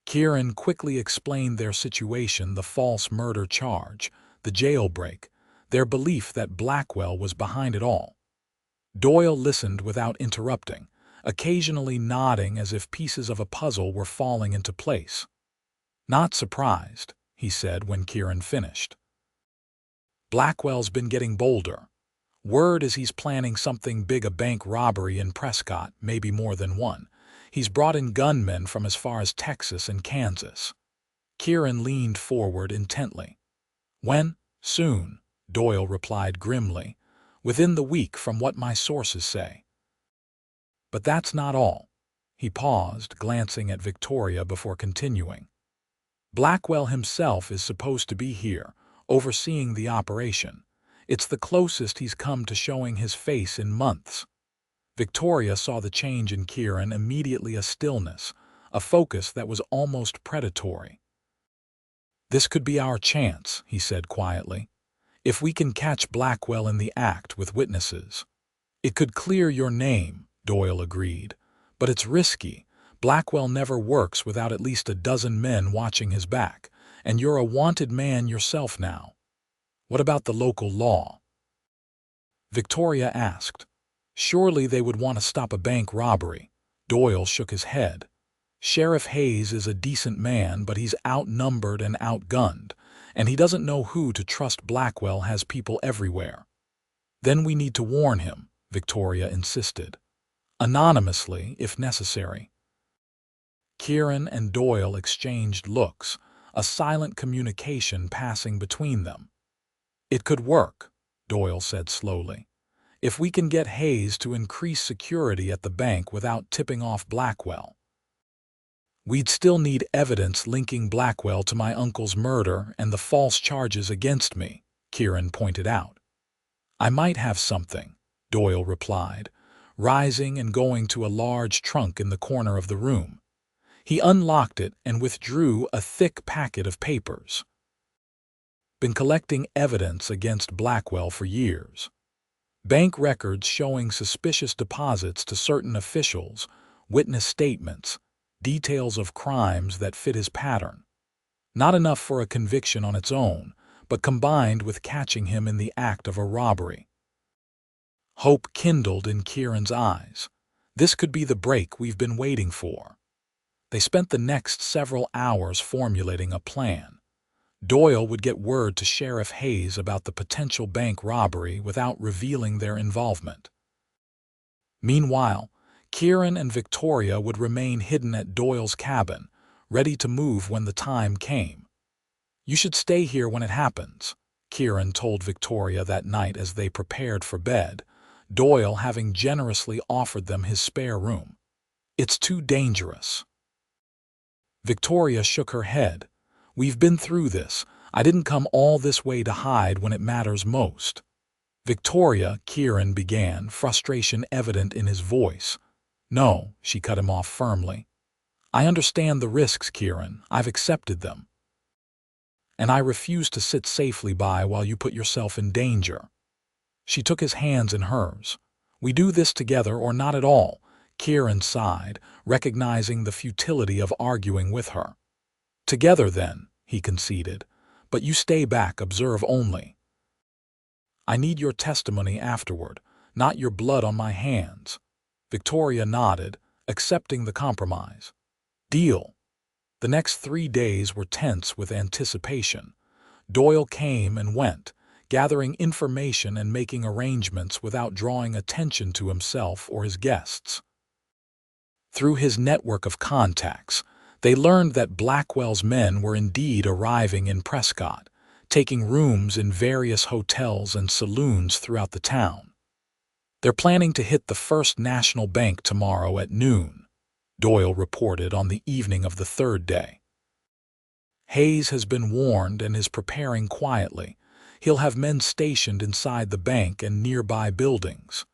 Kieran quickly explained their situation, the false murder charge, the jailbreak, their belief that Blackwell was behind it all. Doyle listened without interrupting, occasionally nodding as if pieces of a puzzle were falling into place. "Not surprised," he said when Kieran finished. "Blackwell's been getting bolder. Word is he's planning something big, a bank robbery in Prescott, maybe more than one. He's brought in gunmen from as far as Texas and Kansas." Kieran leaned forward intently. "When?" "Soon," Doyle replied grimly. "Within the week, from what my sources say." "But that's not all." He paused, glancing at Victoria before continuing. "Blackwell himself is supposed to be here, overseeing the operation. It's the closest he's come to showing his face in months." Victoria saw the change in Kieran, immediately a stillness, a focus that was almost predatory. "This could be our chance," he said quietly. "If we can catch Blackwell in the act with witnesses." "It could clear your name," Doyle agreed. "But it's risky. Blackwell never works without at least a dozen men watching his back, and you're a wanted man yourself now." "What about the local law?" Victoria asked. "Surely they would want to stop a bank robbery." Doyle shook his head. "Sheriff Hayes is a decent man, but he's outnumbered and outgunned, and he doesn't know who to trust. Blackwell has people everywhere." "Then we need to warn him," Victoria insisted. "Anonymously, if necessary." Kieran and Doyle exchanged looks, a silent communication passing between them. "It could work," Doyle said slowly. "If we can get Hayes to increase security at the bank without tipping off Blackwell." "We'd still need evidence linking Blackwell to my uncle's murder and the false charges against me," Kieran pointed out. "I might have something," Doyle replied, rising and going to a large trunk in the corner of the room. He unlocked it and withdrew a thick packet of papers. "Been collecting evidence against Blackwell for years. Bank records showing suspicious deposits to certain officials, witness statements, details of crimes that fit his pattern. Not enough for a conviction on its own, but combined with catching him in the act of a robbery." Hope kindled in Kieran's eyes. "This could be the break we've been waiting for." They spent the next several hours formulating a plan. Doyle would get word to Sheriff Hayes about the potential bank robbery without revealing their involvement. Meanwhile, Kieran and Victoria would remain hidden at Doyle's cabin, ready to move when the time came. "You should stay here when it happens," Kieran told Victoria that night as they prepared for bed, Doyle having generously offered them his spare room. "It's too dangerous." Victoria shook her head. "We've been through this. I didn't come all this way to hide when it matters most." "Victoria," Kieran began, frustration evident in his voice. "No," she cut him off firmly. "I understand the risks, Kieran. I've accepted them. And I refuse to sit safely by while you put yourself in danger." She took his hands in hers. "We do this together or not at all," Kieran sighed, recognizing the futility of arguing with her. "Together, then," he conceded. "But you stay back, observe only. I need your testimony afterward, not your blood on my hands." Victoria nodded, accepting the compromise. "Deal." The next 3 days were tense with anticipation. Doyle came and went, gathering information and making arrangements without drawing attention to himself or his guests. Through his network of contacts, they learned that Blackwell's men were indeed arriving in Prescott, taking rooms in various hotels and saloons throughout the town. "They're planning to hit the First National Bank tomorrow at noon," Doyle reported on the evening of the third day. "Hayes has been warned and is preparing quietly. He'll have men stationed inside the bank and nearby buildings."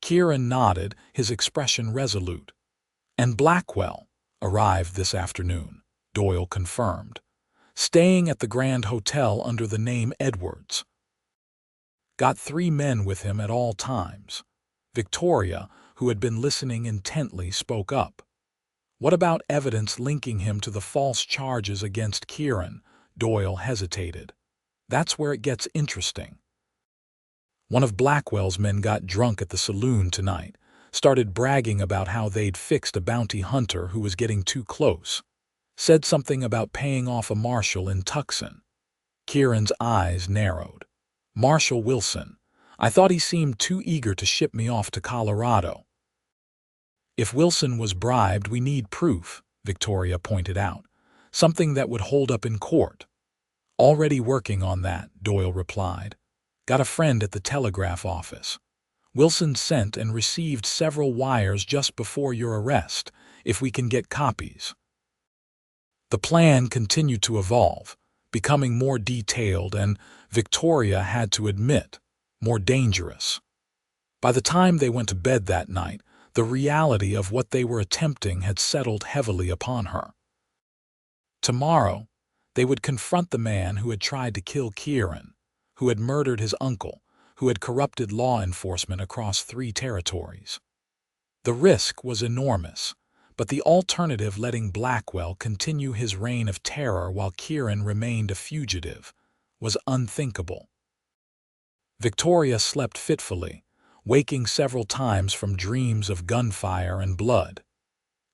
Kieran nodded, his expression resolute. "And Blackwell arrived this afternoon," Doyle confirmed, "staying at the Grand Hotel under the name Edwards. Got 3 men with him at all times." Victoria, who had been listening intently, spoke up. "What about evidence linking him to the false charges against Kieran?" Doyle hesitated. "That's where it gets interesting. One of Blackwell's men got drunk at the saloon tonight, started bragging about how they'd fixed a bounty hunter who was getting too close. Said something about paying off a marshal in Tucson." Kieran's eyes narrowed. "Marshal Wilson. I thought he seemed too eager to ship me off to Colorado." "If Wilson was bribed, we need proof," Victoria pointed out. "Something that would hold up in court." "Already working on that," Doyle replied. "Got a friend at the telegraph office. Wilson sent and received several wires just before your arrest, if we can get copies." The plan continued to evolve, becoming more detailed and, Victoria had to admit, more dangerous. By the time they went to bed that night, the reality of what they were attempting had settled heavily upon her. Tomorrow, they would confront the man who had tried to kill Kieran, who had murdered his uncle, who had corrupted law enforcement across 3 territories. The risk was enormous, but the alternative, letting Blackwell continue his reign of terror while Kieran remained a fugitive, was unthinkable. Victoria slept fitfully, waking several times from dreams of gunfire and blood.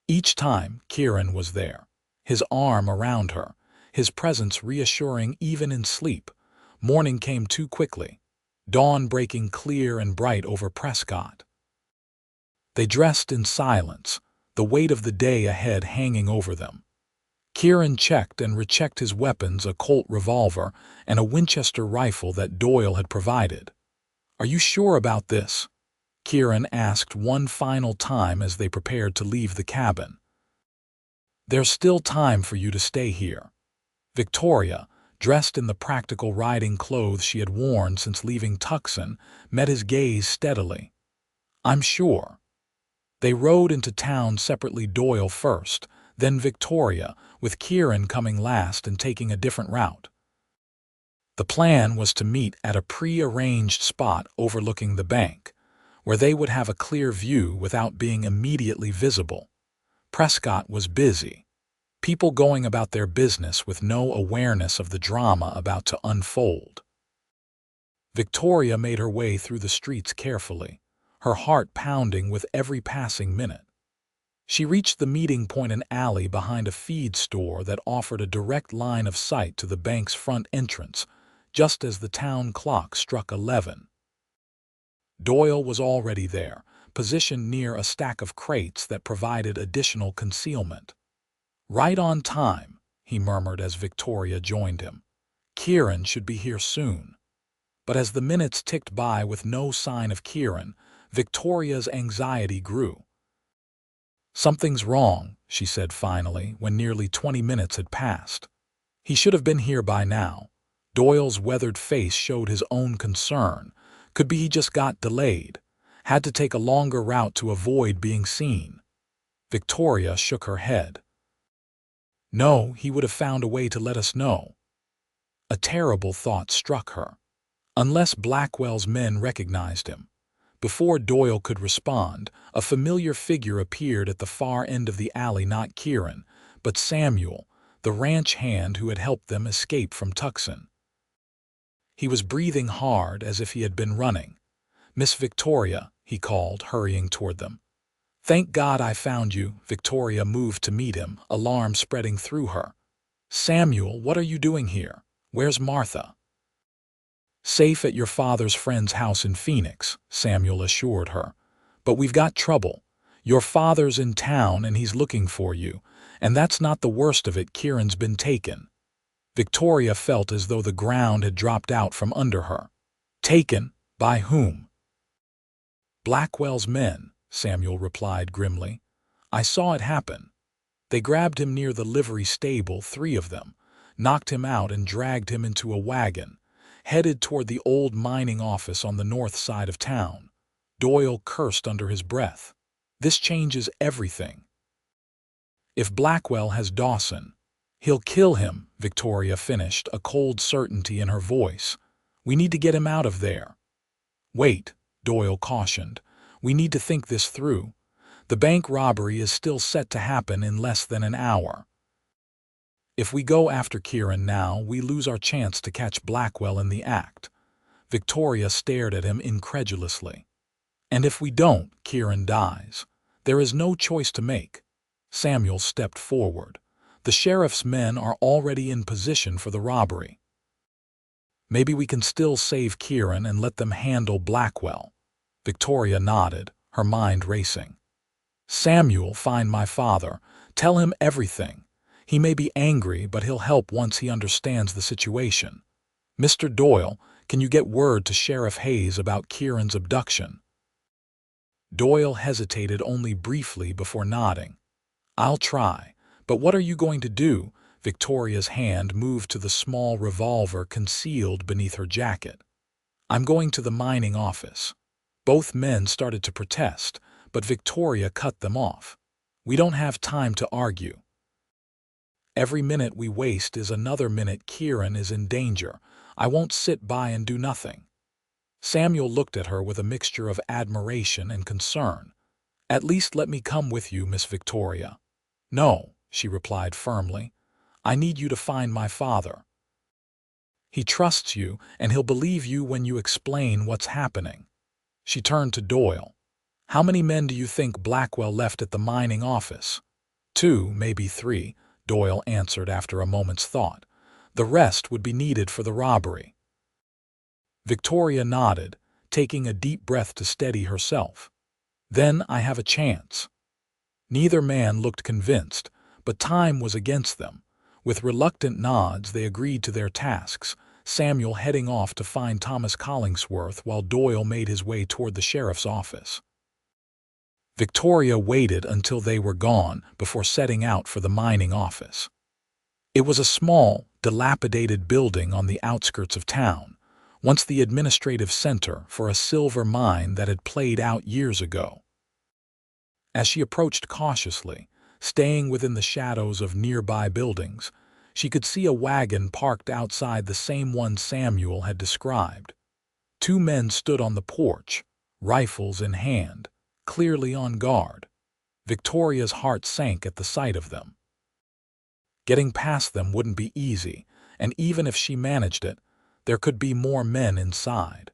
Each time, Kieran was there, his arm around her, his presence reassuring even in sleep. Morning came too quickly, dawn breaking clear and bright over Prescott. They dressed in silence, the weight of the day ahead hanging over them. Kieran checked and rechecked his weapons, a Colt revolver and a Winchester rifle that Doyle had provided. "Are you sure about this?" Kieran asked one final time as they prepared to leave the cabin. "There's still time for you to stay here." Victoria, dressed in the practical riding clothes she had worn since leaving Tucson, met his gaze steadily. "I'm sure." They rode into town separately, Doyle first, then Victoria, with Kieran coming last and taking a different route. The plan was to meet at a pre-arranged spot overlooking the bank, where they would have a clear view without being immediately visible. Prescott was busy, people going about their business with no awareness of the drama about to unfold. Victoria made her way through the streets carefully, her heart pounding with every passing minute. She reached the meeting point, an alley behind a feed store that offered a direct line of sight to the bank's front entrance, just as the town clock struck 11. Doyle was already there, positioned near a stack of crates that provided additional concealment. "Right on time," he murmured as Victoria joined him. "Kieran should be here soon." But as the minutes ticked by with no sign of Kieran, Victoria's anxiety grew. "Something's wrong," she said finally, when nearly 20 minutes had passed. "He should have been here by now." Doyle's weathered face showed his own concern. Could be he just got delayed, had to take a longer route to avoid being seen. Victoria shook her head. "No, he would have found a way to let us know." A terrible thought struck her. Unless Blackwell's men recognized him. Before Doyle could respond, a familiar figure appeared at the far end of the alley, not Kieran, but Samuel, the ranch hand who had helped them escape from Tucson. He was breathing hard as if he had been running. "Miss Victoria," he called, hurrying toward them. "Thank God I found you." Victoria moved to meet him, alarm spreading through her. "Samuel, what are you doing here? Where's Martha?" "Safe at your father's friend's house in Phoenix," Samuel assured her. "But we've got trouble. Your father's in town and he's looking for you, and that's not the worst of it. Kieran's been taken." Victoria felt as though the ground had dropped out from under her. "Taken? By whom?" "Blackwell's men," Samuel replied grimly. "I saw it happen. They grabbed him near the livery stable, 3 of them, knocked him out and dragged him into a wagon, headed toward the old mining office on the north side of town." Doyle cursed under his breath. "This changes everything. If Blackwell has Dawson, he'll kill him," Victoria finished, a cold certainty in her voice. "We need to get him out of there." "Wait," Doyle cautioned. "We need to think this through. The bank robbery is still set to happen in less than an hour. If we go after Kieran now, we lose our chance to catch Blackwell in the act." Victoria stared at him incredulously. "And if we don't, Kieran dies. There is no choice to make." Samuel stepped forward. "The sheriff's men are already in position for the robbery. Maybe we can still save Kieran and let them handle Blackwell." Victoria nodded, her mind racing. "Samuel, find my father. Tell him everything. He may be angry, but he'll help once he understands the situation. Mr. Doyle, can you get word to Sheriff Hayes about Kieran's abduction?" Doyle hesitated only briefly before nodding. "I'll try, but what are you going to do?" Victoria's hand moved to the small revolver concealed beneath her jacket. "I'm going to the mining office." Both men started to protest, but Victoria cut them off. "We don't have time to argue. Every minute we waste is another minute Kieran is in danger. I won't sit by and do nothing." Samuel looked at her with a mixture of admiration and concern. "At least let me come with you, Miss Victoria." "No," she replied firmly. "I need you to find my father. He trusts you, and he'll believe you when you explain what's happening." She turned to Doyle. "How many men do you think Blackwell left at the mining office?" "2, maybe 3, Doyle answered after a moment's thought. "The rest would be needed for the robbery." Victoria nodded, taking a deep breath to steady herself. "Then I have a chance." Neither man looked convinced, but time was against them. With reluctant nods, they agreed to their tasks, Samuel heading off to find Thomas Collingsworth while Doyle made his way toward the sheriff's office. Victoria waited until they were gone before setting out for the mining office. It was a small, dilapidated building on the outskirts of town, once the administrative center for a silver mine that had played out years ago. As she approached cautiously, staying within the shadows of nearby buildings, she could see a wagon parked outside, the same one Samuel had described. 2 men stood on the porch, rifles in hand, clearly on guard. Victoria's heart sank at the sight of them. Getting past them wouldn't be easy, and even if she managed it, there could be more men inside.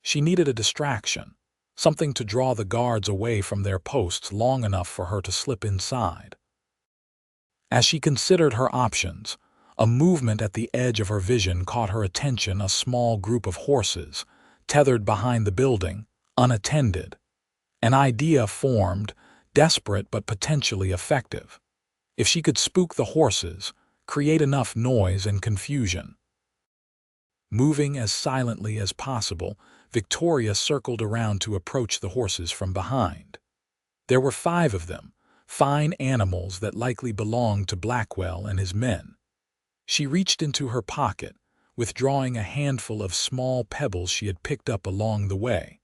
She needed a distraction, something to draw the guards away from their posts long enough for her to slip inside. As she considered her options, a movement at the edge of her vision caught her attention: a small group of horses, tethered behind the building, unattended. An idea formed, desperate but potentially effective. If she could spook the horses, create enough noise and confusion. Moving as silently as possible, Victoria circled around to approach the horses from behind. There were 5 of them, fine animals that likely belonged to Blackwell and his men. She reached into her pocket, withdrawing a handful of small pebbles she had picked up along the way.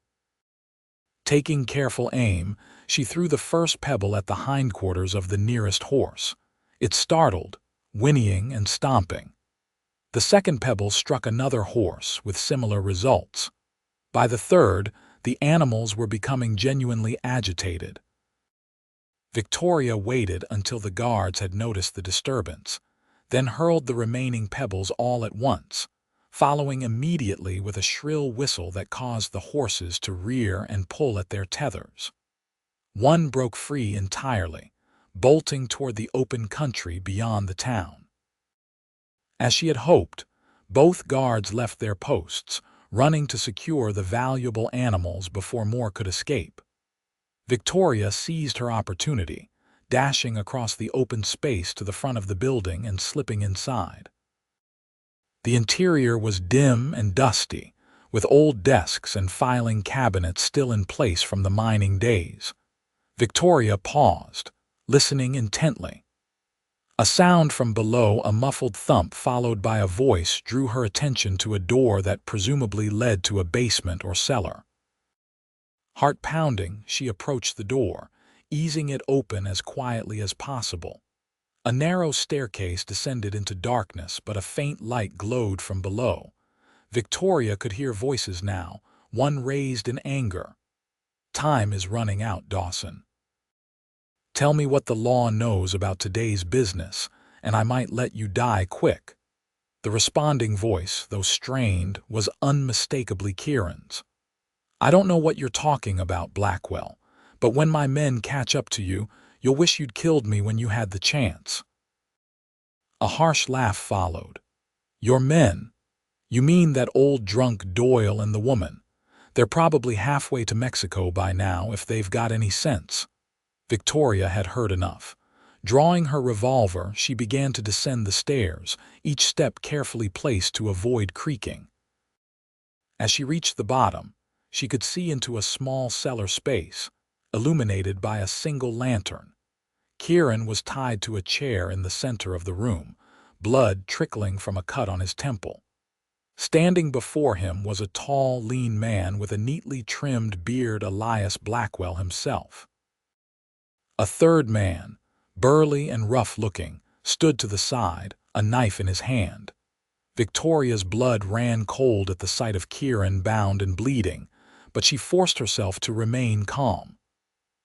Taking careful aim, she threw the first pebble at the hindquarters of the nearest horse. It startled, whinnying and stomping. The second pebble struck another horse with similar results. By the third, the animals were becoming genuinely agitated. Victoria waited until the guards had noticed the disturbance, then hurled the remaining pebbles all at once, following immediately with a shrill whistle that caused the horses to rear and pull at their tethers. One broke free entirely, bolting toward the open country beyond the town. As she had hoped, both guards left their posts, running to secure the valuable animals before more could escape. Victoria seized her opportunity, dashing across the open space to the front of the building and slipping inside. The interior was dim and dusty, with old desks and filing cabinets still in place from the mining days. Victoria paused, listening intently. A sound from below, a muffled thump followed by a voice, drew her attention to a door that presumably led to a basement or cellar. Heart pounding, she approached the door, easing it open as quietly as possible. A narrow staircase descended into darkness, but a faint light glowed from below. Victoria could hear voices now, one raised in anger. "Time is running out, Dawson. Tell me what the law knows about today's business, and I might let you die quick." The responding voice, though strained, was unmistakably Kieran's. "I don't know what you're talking about, Blackwell, but when my men catch up to you, you'll wish you'd killed me when you had the chance." A harsh laugh followed. "Your men? You mean that old drunk Doyle and the woman? They're probably halfway to Mexico by now if they've got any sense." Victoria had heard enough. Drawing her revolver, she began to descend the stairs, each step carefully placed to avoid creaking. As she reached the bottom, she could see into a small cellar space, illuminated by a single lantern. Kieran was tied to a chair in the center of the room, blood trickling from a cut on his temple. Standing before him was a tall, lean man with a neatly trimmed beard, Elias Blackwell himself. A third man, burly and rough-looking, stood to the side, a knife in his hand. Victoria's blood ran cold at the sight of Kieran bound and bleeding, but she forced herself to remain calm.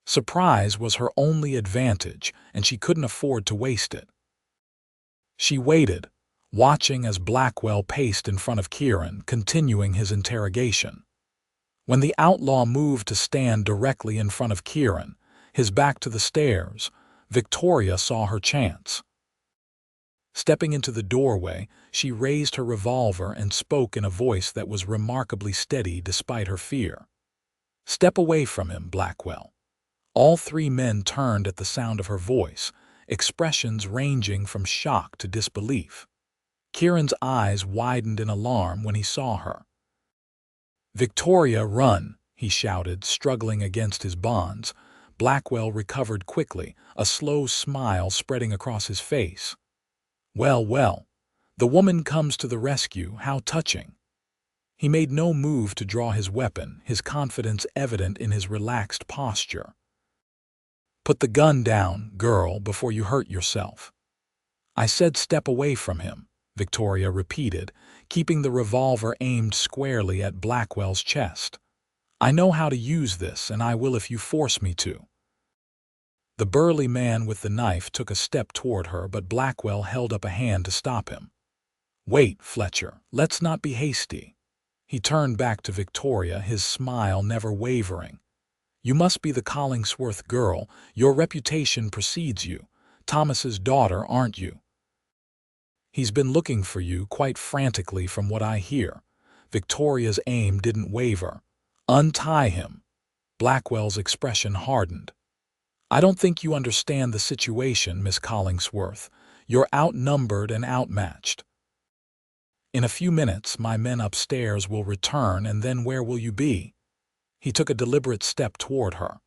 Surprise was her only advantage, and she couldn't afford to waste it. She waited, watching as Blackwell paced in front of Kieran, continuing his interrogation. When the outlaw moved to stand directly in front of Kieran, his back to the stairs, Victoria saw her chance. Stepping into the doorway, she raised her revolver and spoke in a voice that was remarkably steady despite her fear. "Step away from him, Blackwell." All 3 men turned at the sound of her voice, expressions ranging from shock to disbelief. Kieran's eyes widened in alarm when he saw her. "Victoria, run!" he shouted, struggling against his bonds. Blackwell recovered quickly, a slow smile spreading across his face. "Well, well, the woman comes to the rescue, how touching." He made no move to draw his weapon, his confidence evident in his relaxed posture. "Put the gun down, girl, before you hurt yourself." "I said step away from him," Victoria repeated, keeping the revolver aimed squarely at Blackwell's chest. "I know how to use this, and I will if you force me to." The burly man with the knife took a step toward her, but Blackwell held up a hand to stop him. "Wait, Fletcher, let's not be hasty." He turned back to Victoria, his smile never wavering. "You must be the Collingsworth girl. Your reputation precedes you. Thomas's daughter, aren't you? He's been looking for you quite frantically from what I hear." Victoria's aim didn't waver. "Untie him." Blackwell's expression hardened. "I don't think you understand the situation, Miss Collingsworth. You're outnumbered and outmatched. In a few minutes, my men upstairs will return, and then where will you be?" He took a deliberate step toward her.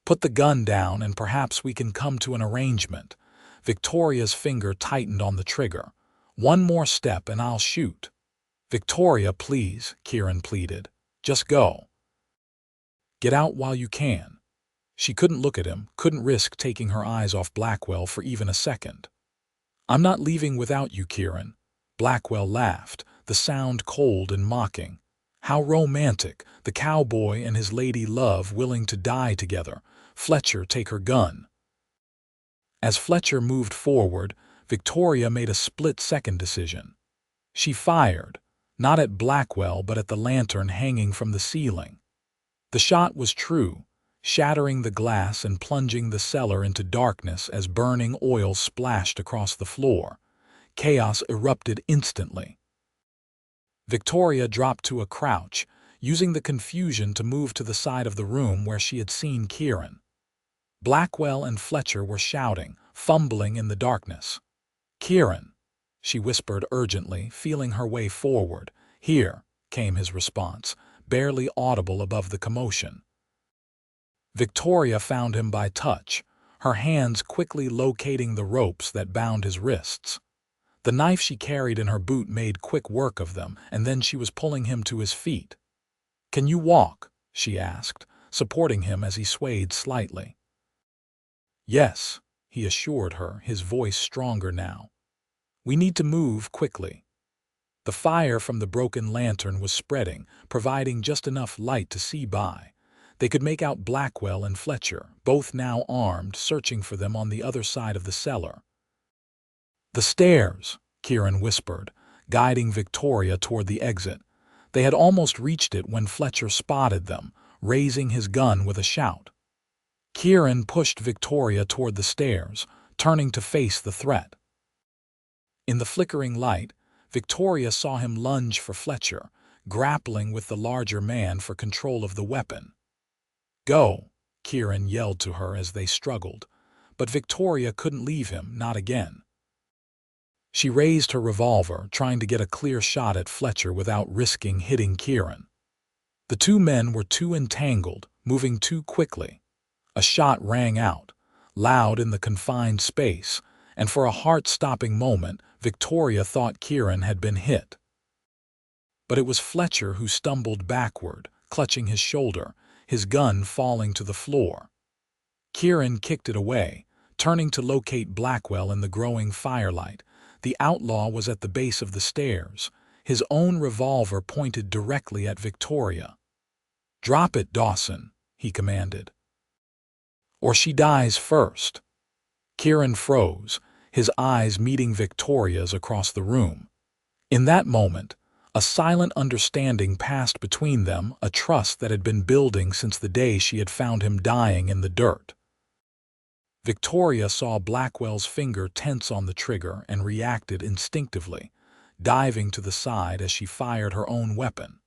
"Put the gun down, and perhaps we can come to an arrangement." Victoria's finger tightened on the trigger. "One more step, and I'll shoot." "Victoria, please," Kieran pleaded. "Just go. Get out while you can." She couldn't look at him, couldn't risk taking her eyes off Blackwell for even a second. "I'm not leaving without you, Kieran." Blackwell laughed, the sound cold and mocking. How romantic, the cowboy and his lady love willing to die together. "Fletcher, take her gun." As Fletcher moved forward, Victoria made a split-second decision. She fired, not at Blackwell but at the lantern hanging from the ceiling. The shot was true, shattering the glass and plunging the cellar into darkness as burning oil splashed across the floor. Chaos erupted instantly. Victoria dropped to a crouch, using the confusion to move to the side of the room where she had seen Kieran. Blackwell and Fletcher were shouting, fumbling in the darkness. "Kieran," she whispered urgently, feeling her way forward. "Here," came his response, barely audible above the commotion. Victoria found him by touch, her hands quickly locating the ropes that bound his wrists. The knife she carried in her boot made quick work of them, and then she was pulling him to his feet. "Can you walk?" she asked, supporting him as he swayed slightly. "Yes," he assured her, his voice stronger now. "We need to move quickly." The fire from the broken lantern was spreading, providing just enough light to see by. They could make out Blackwell and Fletcher, both now armed, searching for them on the other side of the cellar. "The stairs," Kieran whispered, guiding Victoria toward the exit. They had almost reached it when Fletcher spotted them, raising his gun with a shout. Kieran pushed Victoria toward the stairs, turning to face the threat. In the flickering light, Victoria saw him lunge for Fletcher, grappling with the larger man for control of the weapon. "Go," Kieran yelled to her as they struggled, but Victoria couldn't leave him, not again. She raised her revolver, trying to get a clear shot at Fletcher without risking hitting Kieran. The two men were too entangled, moving too quickly. A shot rang out, loud in the confined space, and for a heart-stopping moment, Victoria thought Kieran had been hit. But it was Fletcher who stumbled backward, clutching his shoulder, his gun falling to the floor. Kieran kicked it away, turning to locate Blackwell in the growing firelight. The outlaw was at the base of the stairs, his own revolver pointed directly at Victoria. "Drop it, Dawson," he commanded. "Or she dies first." Kieran froze, his eyes meeting Victoria's across the room. In that moment, a silent understanding passed between them, a trust that had been building since the day she had found him dying in the dirt. Victoria saw Blackwell's finger tense on the trigger and reacted instinctively, diving to the side as she fired her own weapon.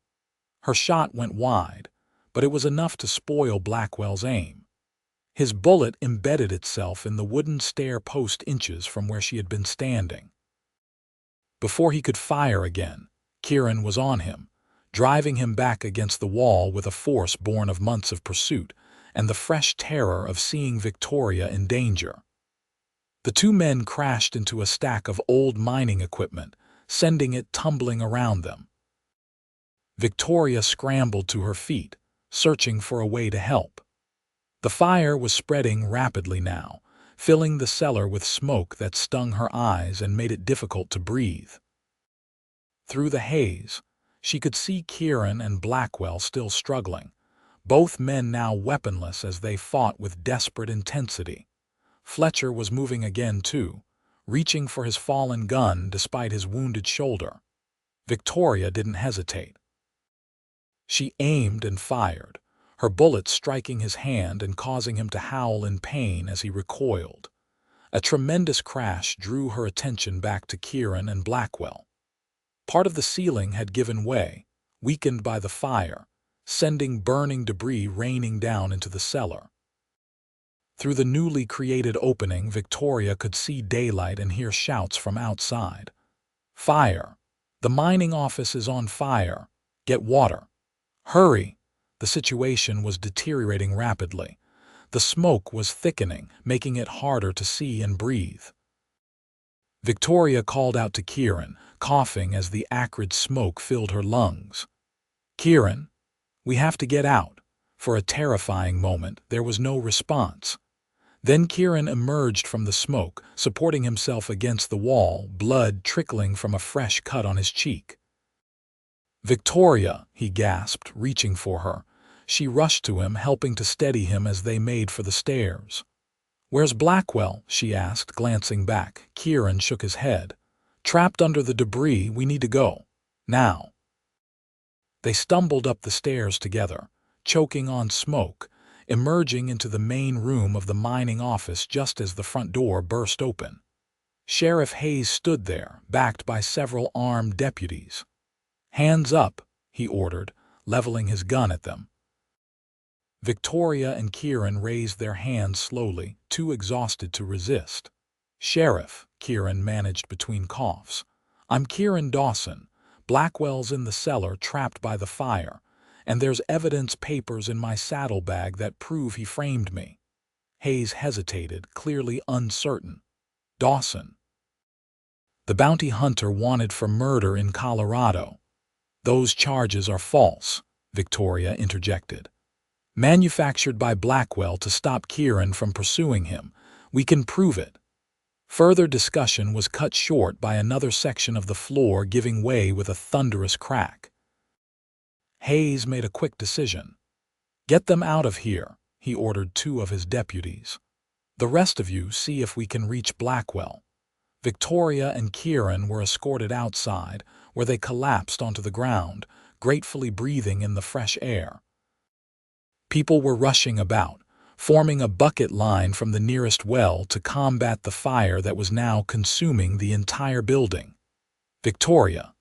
Her shot went wide, but it was enough to spoil Blackwell's aim. His bullet embedded itself in the wooden stair post inches from where she had been standing. Before he could fire again, Kieran was on him, driving him back against the wall with a force born of months of pursuit and the fresh terror of seeing Victoria in danger. The two men crashed into a stack of old mining equipment, sending it tumbling around them. Victoria scrambled to her feet, searching for a way to help. The fire was spreading rapidly now, filling the cellar with smoke that stung her eyes and made it difficult to breathe. Through the haze, she could see Kieran and Blackwell still struggling, both men now weaponless as they fought with desperate intensity. Fletcher was moving again too, reaching for his fallen gun despite his wounded shoulder. Victoria didn't hesitate. She aimed and fired, her bullet striking his hand and causing him to howl in pain as he recoiled. A tremendous crash drew her attention back to Kieran and Blackwell. Part of the ceiling had given way, weakened by the fire, sending burning debris raining down into the cellar. Through the newly created opening, Victoria could see daylight and hear shouts from outside. "Fire! The mining office is on fire! Get water! Hurry!" The situation was deteriorating rapidly. The smoke was thickening, making it harder to see and breathe. Victoria called out to Kieran, coughing as the acrid smoke filled her lungs. "Kieran, we have to get out." For a terrifying moment, there was no response. Then Kieran emerged from the smoke, supporting himself against the wall, blood trickling from a fresh cut on his cheek. "Victoria," he gasped, reaching for her. She rushed to him, helping to steady him as they made for the stairs. "Where's Blackwell?" she asked, glancing back. Kieran shook his head. "Trapped under the debris. We need to go. Now." They stumbled up the stairs together, choking on smoke, emerging into the main room of the mining office just as the front door burst open. Sheriff Hayes stood there, backed by several armed deputies. "Hands up," he ordered, leveling his gun at them. Victoria and Kieran raised their hands slowly, too exhausted to resist. "Sheriff," Kieran managed between coughs. "I'm Kieran Dawson. Blackwell's in the cellar, trapped by the fire, and there's evidence papers in my saddlebag that prove he framed me." Hayes hesitated, clearly uncertain. "Dawson, the bounty hunter wanted for murder in Colorado." "Those charges are false," Victoria interjected. "Manufactured by Blackwell to stop Kieran from pursuing him. We can prove it." Further discussion was cut short by another section of the floor giving way with a thunderous crack. Hayes made a quick decision. "Get them out of here," he ordered two of his deputies. "The rest of you see if we can reach Blackwell." Victoria and Kieran were escorted outside, where they collapsed onto the ground, gratefully breathing in the fresh air. People were rushing about, forming a bucket line from the nearest well to combat the fire that was now consuming the entire building. "Victoria."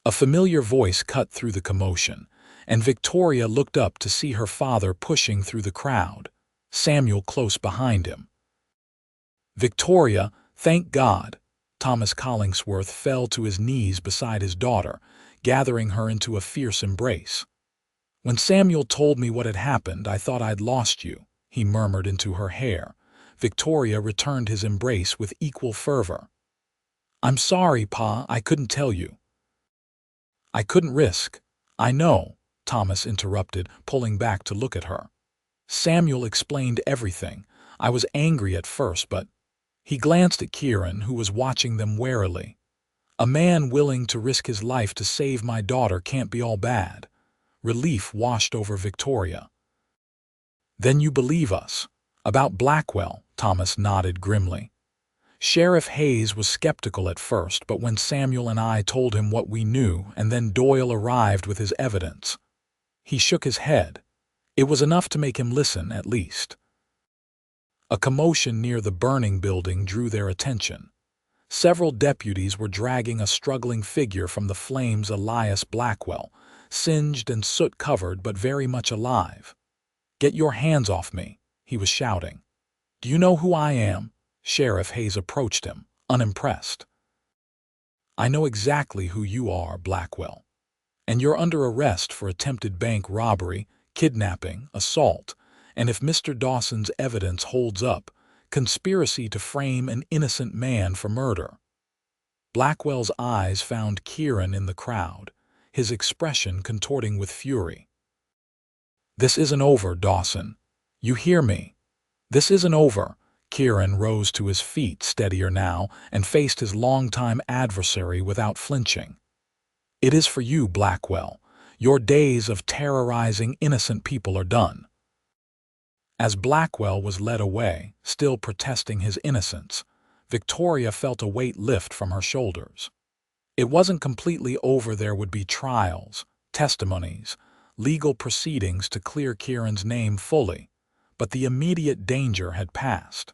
A familiar voice cut through the commotion, and Victoria looked up to see her father pushing through the crowd, Samuel close behind him. "Victoria, thank God." Thomas Collingsworth fell to his knees beside his daughter, gathering her into a fierce embrace. "When Samuel told me what had happened, I thought I'd lost you," he murmured into her hair. Victoria returned his embrace with equal fervor. "I'm sorry, Pa, I couldn't tell you." "I couldn't risk." "I know," Thomas interrupted, pulling back to look at her. "Samuel explained everything. I was angry at first, but—" He glanced at Kieran, who was watching them warily. "A man willing to risk his life to save my daughter can't be all bad." Relief washed over Victoria. "Then you believe us?" "About Blackwell," Thomas nodded grimly. "Sheriff Hayes was skeptical at first, but when Samuel and I told him what we knew, and then Doyle arrived with his evidence." He shook his head. "It was enough to make him listen, at least." A commotion near the burning building drew their attention. Several deputies were dragging a struggling figure from the flames. Elias Blackwell, singed and soot-covered but very much alive. "Get your hands off me," he was shouting. "Do you know who I am?" Sheriff Hayes approached him, unimpressed. "I know exactly who you are, Blackwell. And you're under arrest for attempted bank robbery, kidnapping, assault, and if Mr. Dawson's evidence holds up, conspiracy to frame an innocent man for murder." Blackwell's eyes found Kieran in the crowd, his expression contorting with fury. "This isn't over, Dawson. You hear me? This isn't over." Kieran rose to his feet, steadier now, and faced his longtime adversary without flinching. "It is for you, Blackwell. Your days of terrorizing innocent people are done." As Blackwell was led away, still protesting his innocence, Victoria felt a weight lift from her shoulders. It wasn't completely over. There would be trials, testimonies, legal proceedings to clear Kieran's name fully, but the immediate danger had passed.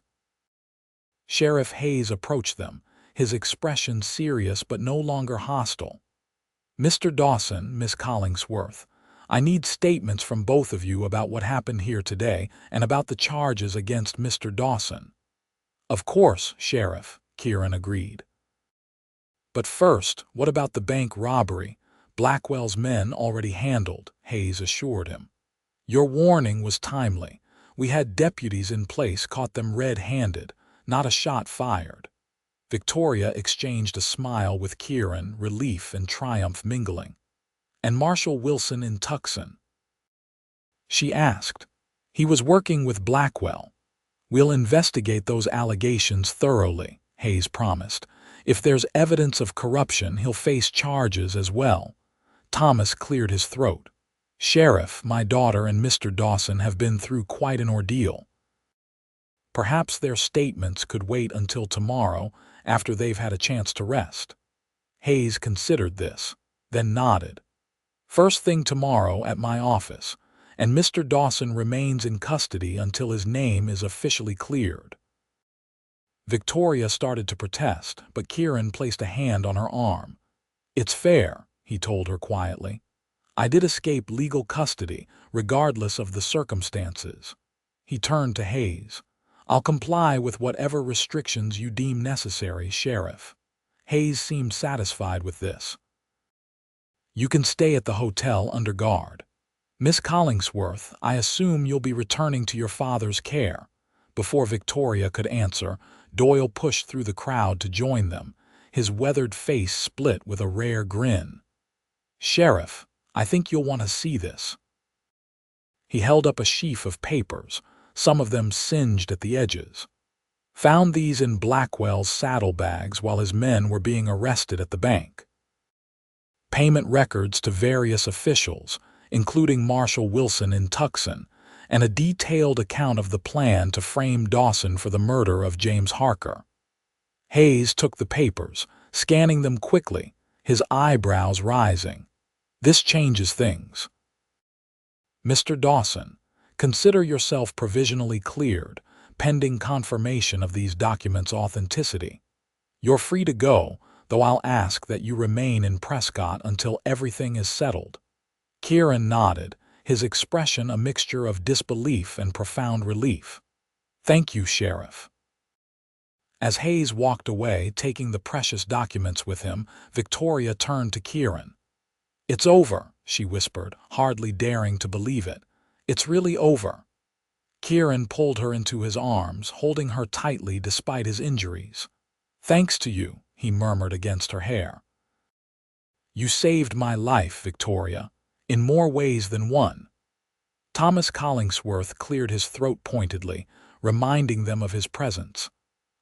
Sheriff Hayes approached them, his expression serious but no longer hostile. "Mr. Dawson, Miss Collingsworth, I need statements from both of you about what happened here today and about the charges against Mr. Dawson." "Of course, Sheriff," Kieran agreed. "But first, what about the bank robbery? Blackwell's men already handled," Hayes assured him. "Your warning was timely. We had deputies in place, caught them red-handed, not a shot fired." Victoria exchanged a smile with Kieran, relief and triumph mingling. "And Marshal Wilson in Tucson?" she asked. "He was working with Blackwell." "We'll investigate those allegations thoroughly," Hayes promised. "If there's evidence of corruption, he'll face charges as well." Thomas cleared his throat. "Sheriff, my daughter and Mr. Dawson have been through quite an ordeal. Perhaps their statements could wait until tomorrow, after they've had a chance to rest." Hayes considered this, then nodded. "First thing tomorrow at my office, and Mr. Dawson remains in custody until his name is officially cleared." Victoria started to protest, but Kieran placed a hand on her arm. "It's fair," he told her quietly. "I did escape legal custody, regardless of the circumstances." He turned to Hayes. "I'll comply with whatever restrictions you deem necessary, Sheriff." Hayes seemed satisfied with this. "You can stay at the hotel under guard. Miss Collingsworth, I assume you'll be returning to your father's care." Before Victoria could answer, Doyle pushed through the crowd to join them, his weathered face split with a rare grin. "Sheriff, I think you'll want to see this." He held up a sheaf of papers, some of them singed at the edges. "Found these in Blackwell's saddlebags while his men were being arrested at the bank. Payment records to various officials, including Marshal Wilson in Tucson, and a detailed account of the plan to frame Dawson for the murder of James Harker." Hayes took the papers, scanning them quickly, his eyebrows rising. "This changes things. Mr. Dawson, consider yourself provisionally cleared, pending confirmation of these documents' authenticity. You're free to go, though I'll ask that you remain in Prescott until everything is settled." Kieran nodded, his expression a mixture of disbelief and profound relief. "Thank you, Sheriff." As Hayes walked away, taking the precious documents with him, Victoria turned to Kieran. "It's over," she whispered, hardly daring to believe it. "It's really over." Kieran pulled her into his arms, holding her tightly despite his injuries. "Thanks to you," he murmured against her hair. "You saved my life, Victoria, in more ways than one." Thomas Collingsworth cleared his throat pointedly, reminding them of his presence.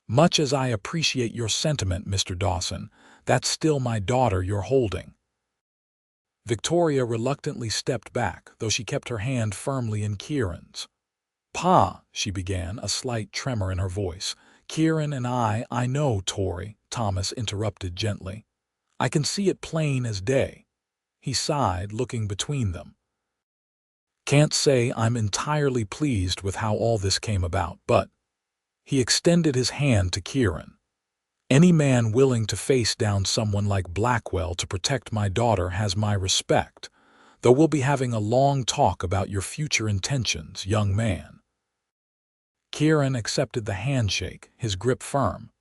"Much as I appreciate your sentiment, Mr. Dawson, that's still my daughter you're holding." Victoria reluctantly stepped back, though she kept her hand firmly in Kieran's. "Pa," she began, a slight tremor in her voice. "Kieran and I know, Tori," Thomas interrupted gently. "I can see it plain as day." He sighed, looking between them. "Can't say I'm entirely pleased with how all this came about, but—" He extended his hand to Kieran. "Any man willing to face down someone like Blackwell to protect my daughter has my respect, though we'll be having a long talk about your future intentions, young man." Kieran accepted the handshake, his grip firm.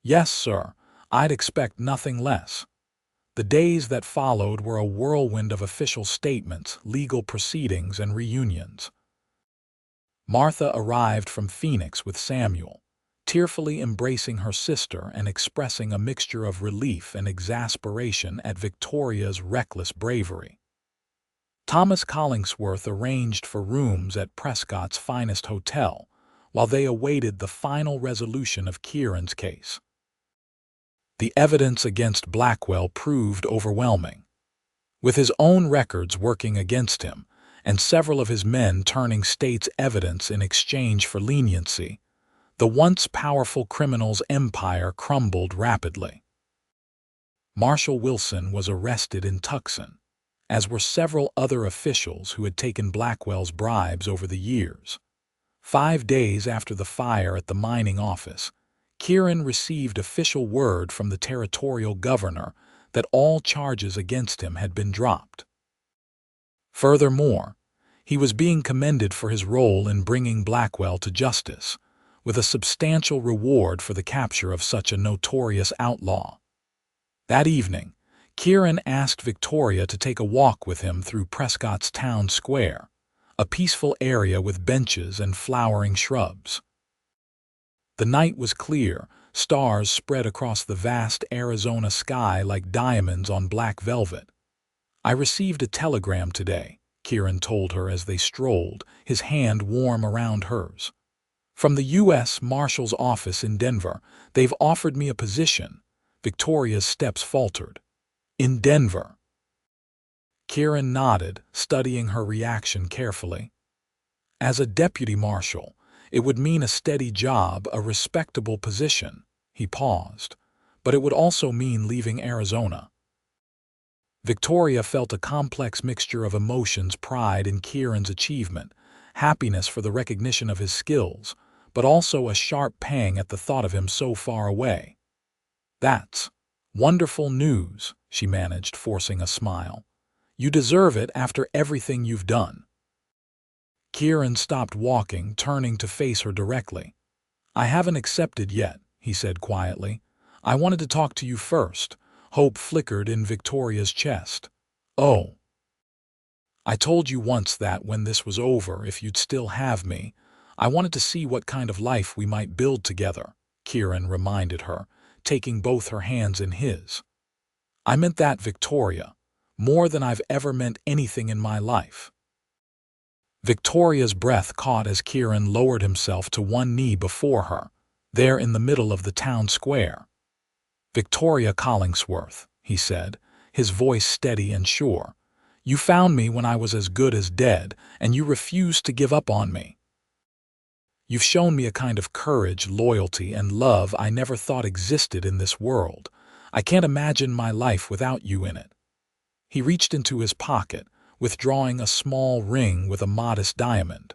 "Yes, sir, I'd expect nothing less." The days that followed were a whirlwind of official statements, legal proceedings, and reunions. Martha arrived from Phoenix with Samuel, tearfully embracing her sister and expressing a mixture of relief and exasperation at Victoria's reckless bravery. Thomas Collingsworth arranged for rooms at Prescott's finest hotel, while they awaited the final resolution of Kieran's case. The evidence against Blackwell proved overwhelming. With his own records working against him, and several of his men turning state's evidence in exchange for leniency, the once powerful criminal's empire crumbled rapidly. Marshal Wilson was arrested in Tucson, as were several other officials who had taken Blackwell's bribes over the years. 5 days after the fire at the mining office, Kieran received official word from the territorial governor that all charges against him had been dropped. Furthermore, he was being commended for his role in bringing Blackwell to justice, with a substantial reward for the capture of such a notorious outlaw. That evening, Kieran asked Victoria to take a walk with him through Prescott's town square, a peaceful area with benches and flowering shrubs. The night was clear, stars spread across the vast Arizona sky like diamonds on black velvet. "I received a telegram today," Kieran told her as they strolled, his hand warm around hers. "From the U.S. Marshal's office in Denver. They've offered me a position." Victoria's steps faltered. "In Denver?" Kieran nodded, studying her reaction carefully. "As a deputy marshal, it would mean a steady job, a respectable position." He paused. "But it would also mean leaving Arizona." Victoria felt a complex mixture of emotions: pride in Kieran's achievement, happiness for the recognition of his skills, but also a sharp pang at the thought of him so far away. "That's wonderful news," she managed, forcing a smile. "You deserve it after everything you've done." Kieran stopped walking, turning to face her directly. "I haven't accepted yet," he said quietly. "I wanted to talk to you first." Hope flickered in Victoria's chest. "Oh. I told you once that when this was over, if you'd still have me, I wanted to see what kind of life we might build together," Kieran reminded her, taking both her hands in his. "I meant that, Victoria, more than I've ever meant anything in my life." Victoria's breath caught as Kieran lowered himself to one knee before her, there in the middle of the town square. "Victoria Collingsworth," he said, his voice steady and sure, "you found me when I was as good as dead, and you refused to give up on me. You've shown me a kind of courage, loyalty, and love I never thought existed in this world. I can't imagine my life without you in it." He reached into his pocket, withdrawing a small ring with a modest diamond.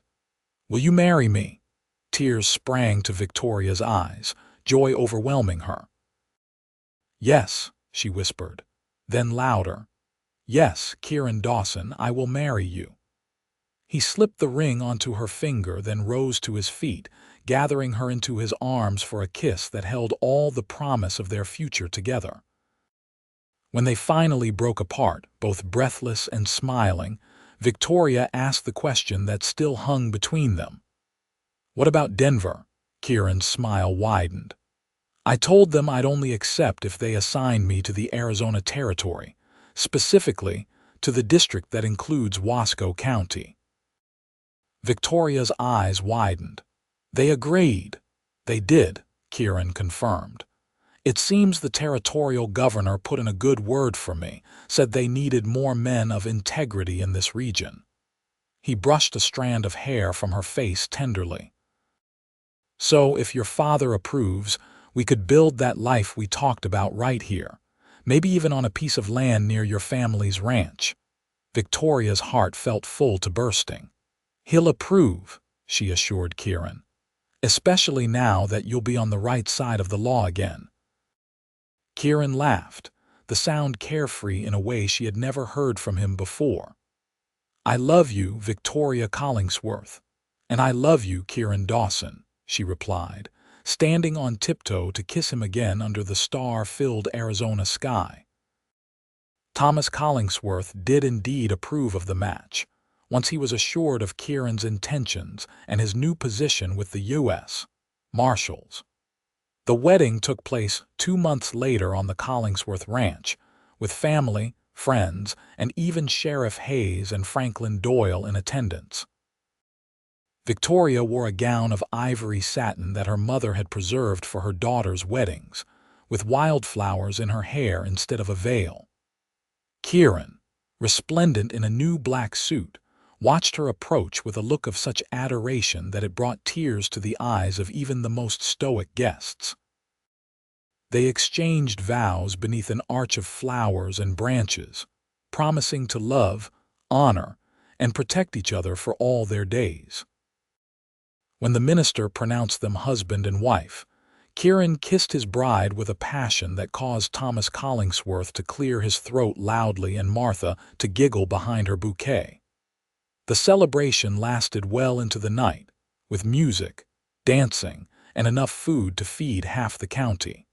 "Will you marry me?" Tears sprang to Victoria's eyes, joy overwhelming her. "Yes," she whispered. Then louder, "Yes, Kieran Dawson, I will marry you." He slipped the ring onto her finger, then rose to his feet, gathering her into his arms for a kiss that held all the promise of their future together. When they finally broke apart, both breathless and smiling, Victoria asked the question that still hung between them. "What about Denver?" Kieran's smile widened. "I told them I'd only accept if they assigned me to the Arizona Territory, specifically to the district that includes Wasco County." Victoria's eyes widened. "They agreed." "They did," Kieran confirmed. "It seems the territorial governor put in a good word for me, said they needed more men of integrity in this region." He brushed a strand of hair from her face tenderly. "So, if your father approves, we could build that life we talked about right here, maybe even on a piece of land near your family's ranch." Victoria's heart felt full to bursting. "He'll approve," she assured Kieran, "especially now that you'll be on the right side of the law again." Kieran laughed, the sound carefree in a way she had never heard from him before. "I love you, Victoria Collingsworth." "And I love you, Kieran Dawson," she replied, standing on tiptoe to kiss him again under the star-filled Arizona sky. Thomas Collingsworth did indeed approve of the match, once he was assured of Kieran's intentions and his new position with the U.S. Marshals. The wedding took place 2 months later on the Collingsworth ranch, with family, friends, and even Sheriff Hayes and Franklin Doyle in attendance. Victoria wore a gown of ivory satin that her mother had preserved for her daughter's weddings, with wildflowers in her hair instead of a veil. Kieran, resplendent in a new black suit, watched her approach with a look of such adoration that it brought tears to the eyes of even the most stoic guests. They exchanged vows beneath an arch of flowers and branches, promising to love, honor, and protect each other for all their days. When the minister pronounced them husband and wife, Kieran kissed his bride with a passion that caused Thomas Collingsworth to clear his throat loudly and Martha to giggle behind her bouquet. The celebration lasted well into the night, with music, dancing, and enough food to feed half the county.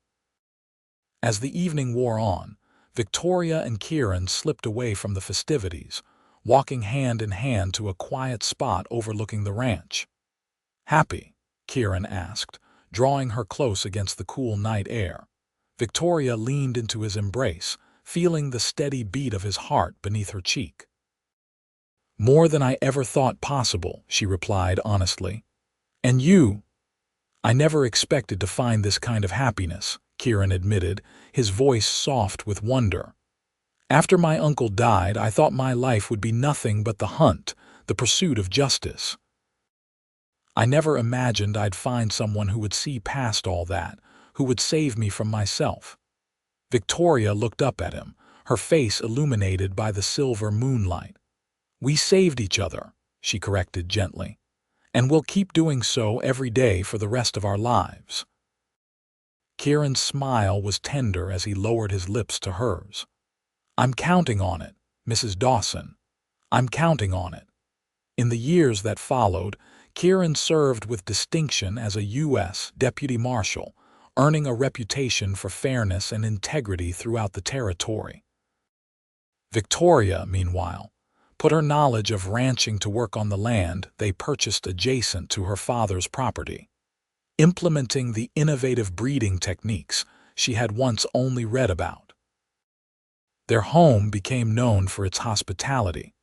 As the evening wore on, Victoria and Kieran slipped away from the festivities, walking hand in hand to a quiet spot overlooking the ranch. "Happy?" Kieran asked, drawing her close against the cool night air. Victoria leaned into his embrace, feeling the steady beat of his heart beneath her cheek. "More than I ever thought possible," she replied honestly. "And you?" "I never expected to find this kind of happiness," Kieran admitted, his voice soft with wonder. "After my uncle died, I thought my life would be nothing but the hunt, the pursuit of justice. I never imagined I'd find someone who would see past all that, who would save me from myself." Victoria looked up at him, her face illuminated by the silver moonlight. "We saved each other," she corrected gently, "and we'll keep doing so every day for the rest of our lives." Kieran's smile was tender as he lowered his lips to hers. "I'm counting on it, Mrs. Dawson. I'm counting on it." In the years that followed, Kieran served with distinction as a U.S. Deputy Marshal, earning a reputation for fairness and integrity throughout the territory. Victoria, meanwhile, put her knowledge of ranching to work on the land they purchased adjacent to her father's property, implementing the innovative breeding techniques she had once only read about. Their home became known for its hospitality,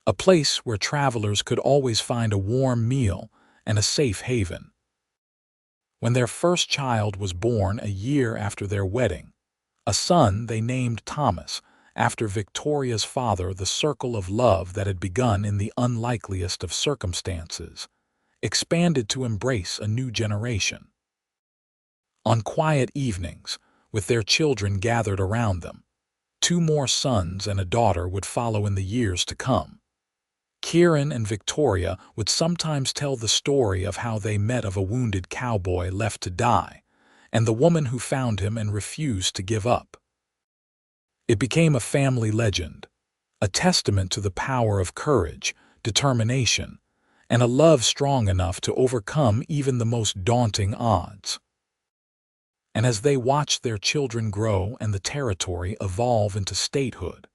a place where travelers could always find a warm meal and a safe haven. When their first child was born a year after their wedding, a son they named Thomas, after Victoria's father, the circle of love that had begun in the unlikeliest of circumstances expanded to embrace a new generation. On quiet evenings, with their children gathered around them, 2 more sons and a daughter would follow in the years to come. Kieran and Victoria would sometimes tell the story of how they met of a wounded cowboy left to die, and the woman who found him and refused to give up. It became a family legend, a testament to the power of courage, determination, and a love strong enough to overcome even the most daunting odds. And as they watched their children grow and the territory evolve into statehood,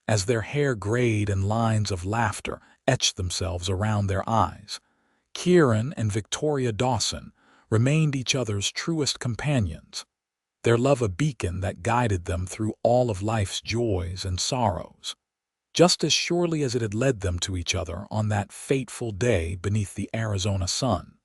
as their hair grayed and lines of laughter etched themselves around their eyes, Kieran and Victoria Dawson remained each other's truest companions, their love a beacon that guided them through all of life's joys and sorrows, just as surely as it had led them to each other on that fateful day beneath the Arizona sun.